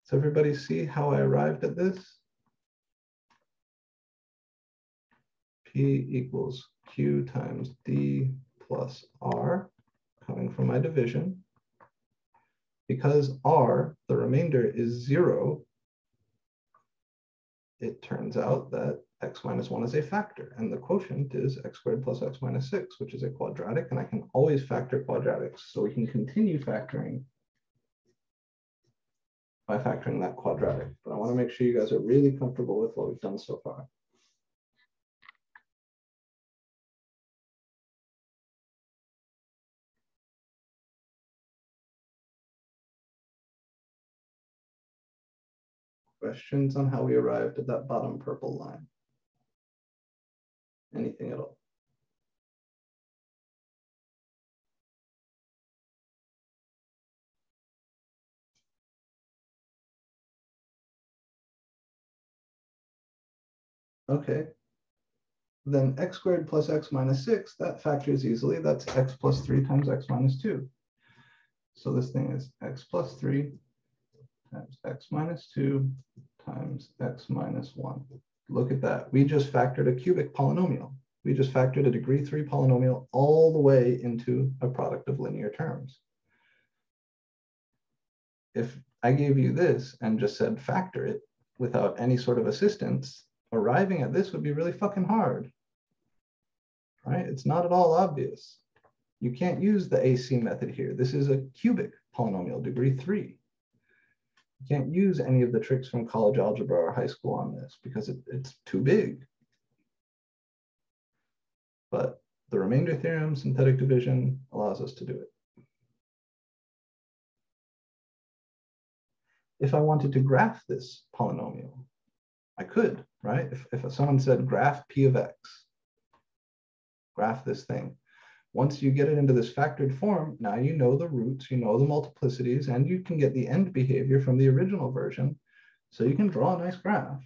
Speaker 1: Does everybody see how I arrived at this? P equals Q times D plus R, coming from my division. Because R, the remainder, is 0, it turns out that x minus 1 is a factor, and the quotient is x squared plus x minus 6, which is a quadratic, and I can always factor quadratics. So we can continue factoring by factoring that quadratic. But I want to make sure you guys are really comfortable with what we've done so far. Questions on how we arrived at that bottom purple line? Anything at all? Okay. Then x squared plus x minus 6, that factors easily. That's x plus 3 times x minus 2. So this thing is x plus 3 times x minus 2 times x minus 1. Look at that. We just factored a cubic polynomial. We just factored a degree 3 polynomial all the way into a product of linear terms. If I gave you this and just said factor it without any sort of assistance, arriving at this would be really fucking hard. Right? It's not at all obvious. You can't use the AC method here. This is a cubic polynomial, degree 3. You can't use any of the tricks from college algebra or high school on this because it's too big. But the remainder theorem, synthetic division, allows us to do it. If I wanted to graph this polynomial, I could, right? If someone said graph p of x, graph this thing. Once you get it into this factored form, now you know the roots, you know the multiplicities, and you can get the end behavior from the original version. So you can draw a nice graph.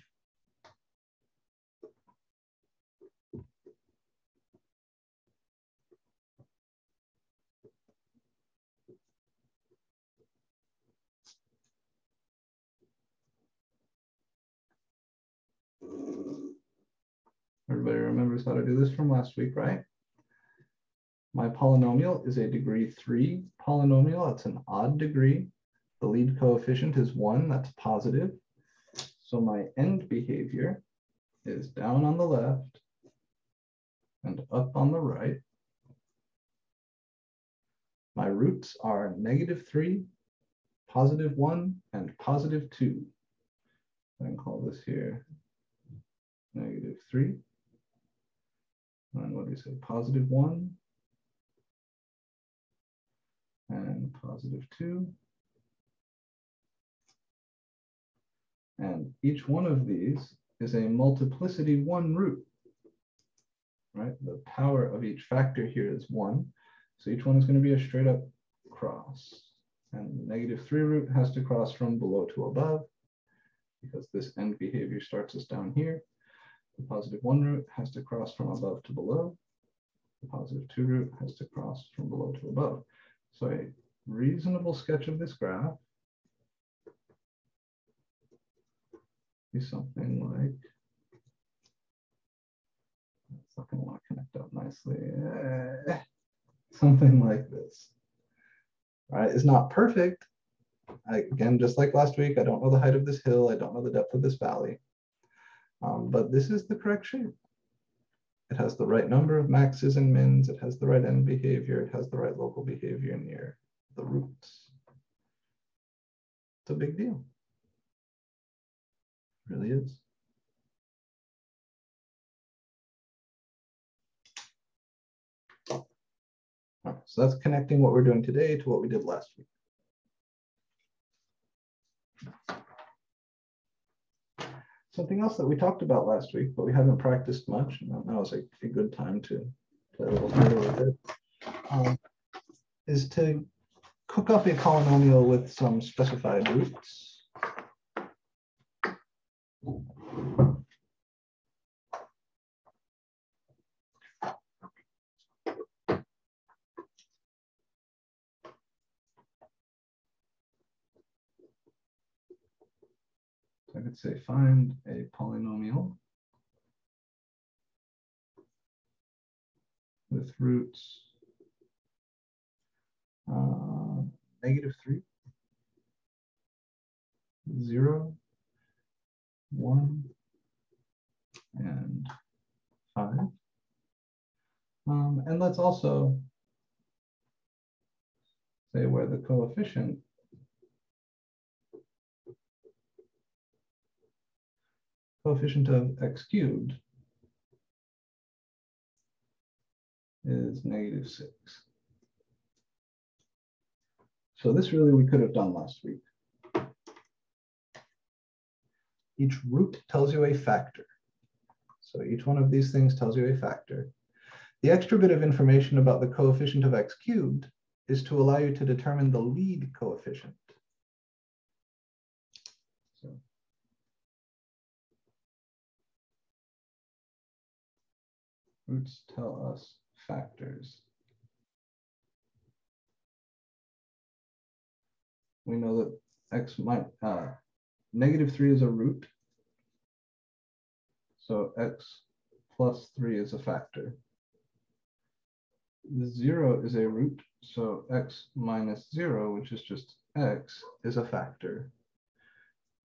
Speaker 1: Everybody remembers how to do this from last week, right? My polynomial is a degree 3 polynomial. It's an odd degree. The lead coefficient is 1. That's positive. So my end behavior is down on the left and up on the right. My roots are -3, +1, and +2. I can call this here -3. And what do we say? +1 and +2. And each one of these is a multiplicity 1 root, right? The power of each factor here is 1. So each one is going to be a straight up cross. And the -3 root has to cross from below to above because this end behavior starts us down here. The +1 root has to cross from above to below. The +2 root has to cross from below to above. So a reasonable sketch of this graph is something like, it's not going to want to connect up nicely. Something like this. All right, it's not perfect. Again, just like last week, I don't know the height of this hill. I don't know the depth of this valley. But this is the correct shape. It has the right number of maxes and mins. It has the right end behavior. It has the right local behavior near the roots. It's a big deal. It really is. All right, so that's connecting what we're doing today to what we did last week. Something else that we talked about last week, but we haven't practiced much, and that was a good time to play a little theater with it, is to cook up a polynomial with some specified roots. I could say find a polynomial with roots -3, 0, 1, and 5. And let's also say where the coefficient coefficient of x cubed is -6. So this really we could have done last week. Each root tells you a factor. So each one of these things tells you a factor. The extra bit of information about the coefficient of x cubed is to allow you to determine the lead coefficient. So roots tell us factors. We know that x might, -3 is a root. So x plus 3 is a factor. 0 is a root. So x minus 0, which is just x, is a factor.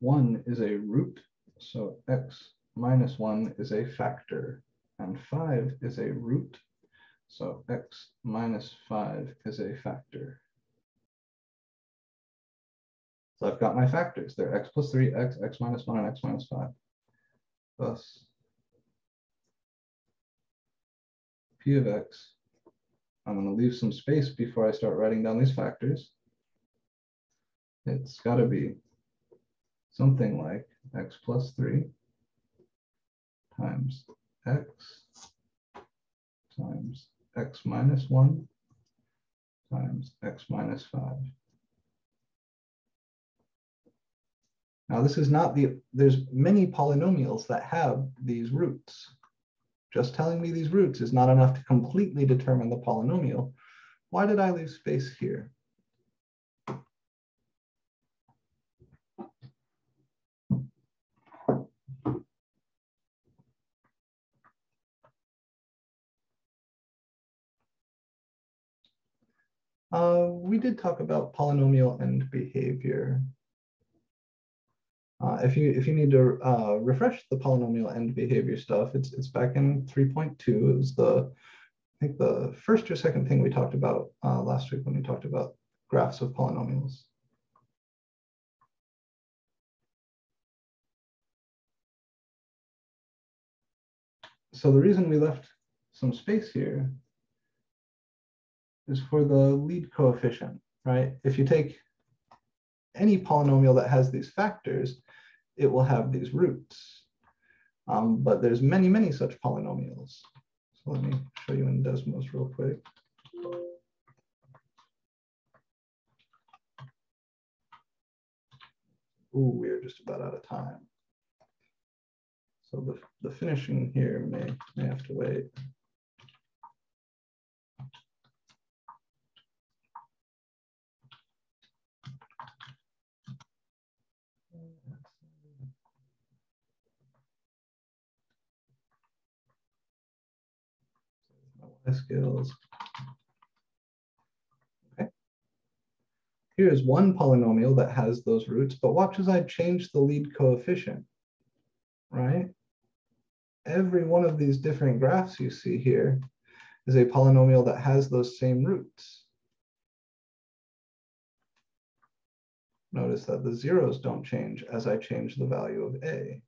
Speaker 1: 1 is a root. So x minus 1 is a factor. And 5 is a root. So x minus 5 is a factor. So I've got my factors. They're x plus 3, x minus 1, and x minus 5. Thus, p of x, I'm going to leave some space before I start writing down these factors. It's got to be something like x plus 3 times x times x minus 1 times x minus 5. Now this is not there's many polynomials that have these roots. Just telling me these roots is not enough to completely determine the polynomial. Why did I leave space here? We did talk about polynomial end behavior. If you need to refresh the polynomial end behavior stuff, it's back in 3.2. It was I think the first or second thing we talked about last week when we talked about graphs of polynomials. So the reason we left some space here is for the lead coefficient, right? If you take any polynomial that has these factors, it will have these roots. But there's many, many such polynomials. So let me show you in Desmos real quick. Ooh, we're just about out of time. So the finishing here may have to wait. Skills. Okay. Here's one polynomial that has those roots, but watch as I change the lead coefficient, right? Every one of these different graphs you see here is a polynomial that has those same roots. Notice that the zeros don't change as I change the value of a.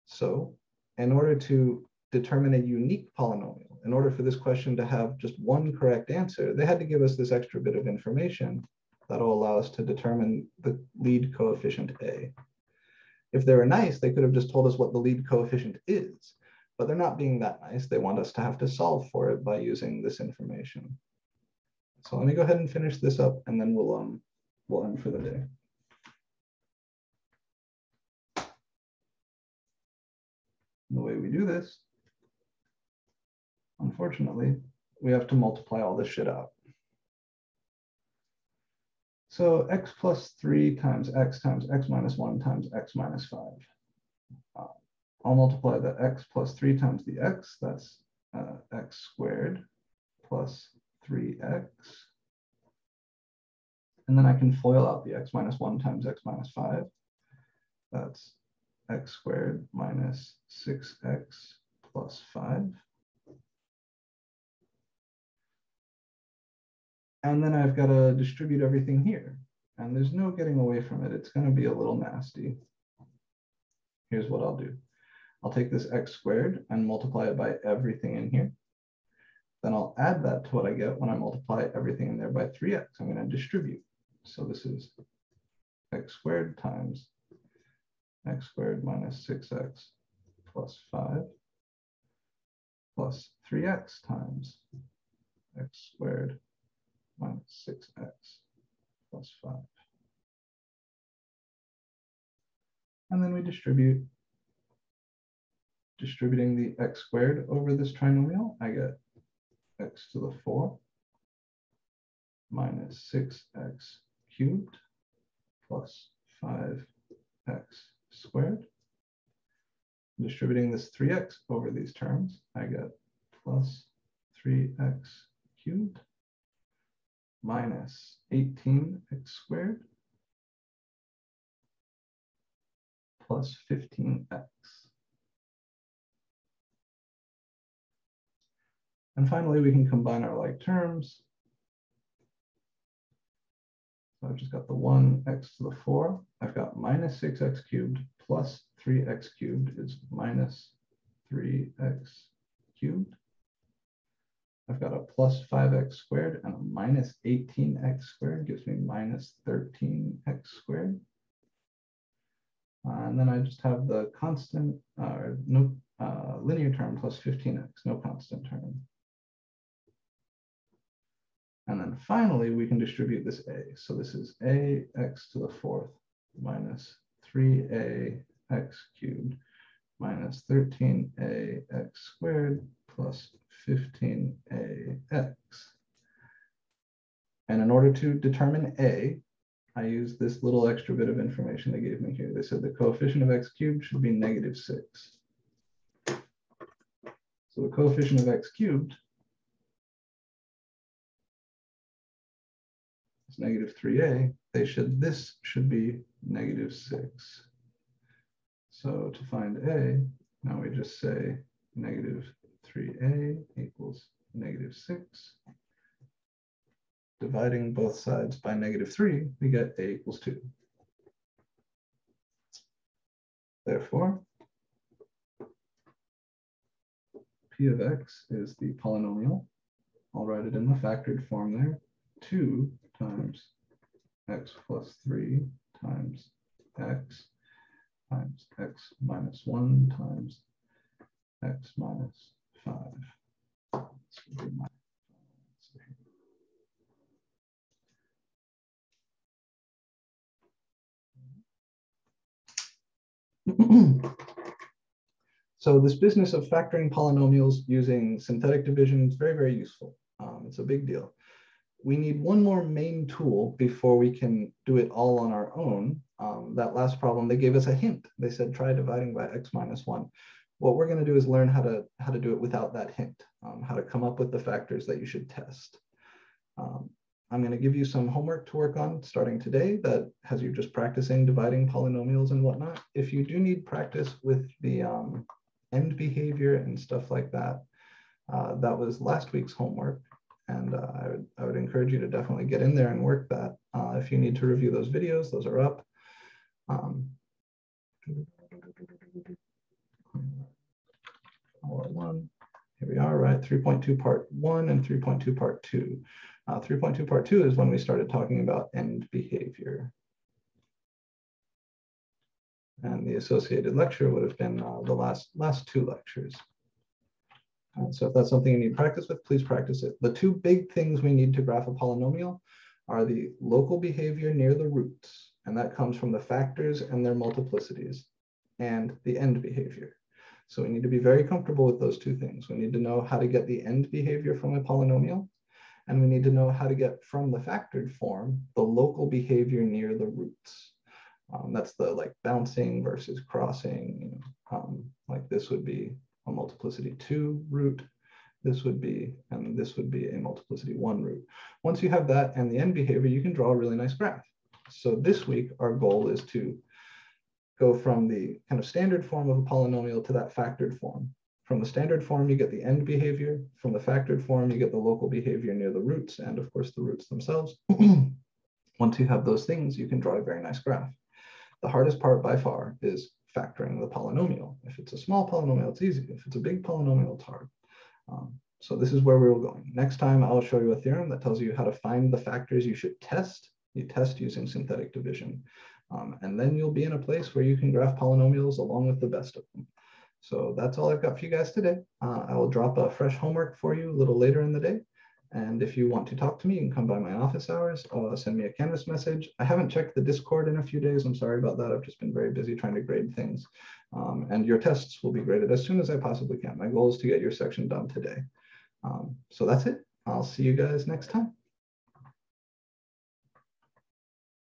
Speaker 1: So in order to determine a unique polynomial, in order for this question to have just one correct answer, they had to give us this extra bit of information that'll allow us to determine the lead coefficient a. If they were nice, they could have just told us what the lead coefficient is, but they're not being that nice. They want us to have to solve for it by using this information. So let me go ahead and finish this up, and then we'll end for the day. The way we do this, unfortunately, we have to multiply all this shit out. So x plus 3 times x minus 1 times x minus 5. I'll multiply the x plus 3 times the x, that's x squared plus 3x. And then I can FOIL out the x minus 1 times x minus 5. That's x squared minus 6x plus 5. And then I've got to distribute everything here. and there's no getting away from it. It's going to be a little nasty. Here's what I'll do. I'll take this x squared and multiply it by everything in here. Then I'll add that to what I get when I multiply everything in there by 3x. I'm going to distribute. So this is x squared times x squared minus 6x plus 5 plus 3x times x squared minus 6x plus 5. And then we distribute. Distributing the x squared over this trinomial, I get x to the 4 minus 6x cubed plus 5x squared. Distributing this 3x over these terms, I get plus 3x cubed minus 18x squared plus 15x. And finally, we can combine our like terms. So I've just got the 1x to the 4. I've got minus 6x cubed plus 3x cubed is minus 3x cubed. I've got a plus 5x squared and a minus 18x squared gives me minus 13x squared. And then I just have the constant, linear term plus 15x, no constant term. And then finally, we can distribute this a. So this is ax to the 4th minus 3ax cubed minus 13ax squared plus 15ax. And in order to determine a, I use this little extra bit of information they gave me here. They said the coefficient of x cubed should be -6. So the coefficient of x cubed is -3a. This should be -6. So to find a, now we just say -3a equals -6. Dividing both sides by -3, we get a equals 2. Therefore, p of x is the polynomial. I'll write it in the factored form there. 2 times x plus 3 times x minus 1 times x minus 5. This would be my answer here. So this business of factoring polynomials using synthetic division is very, very useful. It's a big deal. We need one more main tool before we can do it all on our own. That last problem, they gave us a hint. They said, try dividing by x minus 1. What we're going to do is learn how to do it without that hint, how to come up with the factors that you should test. I'm going to give you some homework to work on starting today that has you just practicing dividing polynomials and whatnot. If you do need practice with the end behavior and stuff like that, that was last week's homework. And I would encourage you to definitely get in there and work that. If you need to review those videos, those are up. All at one. Here we are, right? 3.2 part 1 and 3.2 part 2. 3.2 part 2 is when we started talking about end behavior. And the associated lecture would have been the last 2 lectures. So if that's something you need practice with, please practice it. The 2 big things we need to graph a polynomial are the local behavior near the roots, and that comes from the factors and their multiplicities, and the end behavior. So we need to be very comfortable with those 2 things. We need to know how to get the end behavior from a polynomial, and we need to know how to get from the factored form the local behavior near the roots. That's the like bouncing versus crossing. Like this would be a multiplicity 2 root, this would be, and this would be a multiplicity 1 root. Once you have that and the end behavior, you can draw a really nice graph. So this week, our goal is to go from the kind of standard form of a polynomial to that factored form. From the standard form, you get the end behavior. From the factored form, you get the local behavior near the roots, and of course the roots themselves. Once you have those things, you can draw a very nice graph. The hardest part by far is factoring the polynomial. If it's a small polynomial, it's easy. If it's a big polynomial, it's hard. So this is where we were going. Next time, I'll show you a theorem that tells you how to find the factors you should test. You test using synthetic division. And then you'll be in a place where you can graph polynomials along with the best of them. So that's all I've got for you guys today. I will drop a fresh homework for you a little later in the day. And if you want to talk to me, you can come by my office hours, send me a Canvas message. I haven't checked the Discord in a few days. I'm sorry about that. I've just been very busy trying to grade things. And your tests will be graded as soon as I possibly can. My goal is to get your section done today. So that's it. I'll see you guys next time.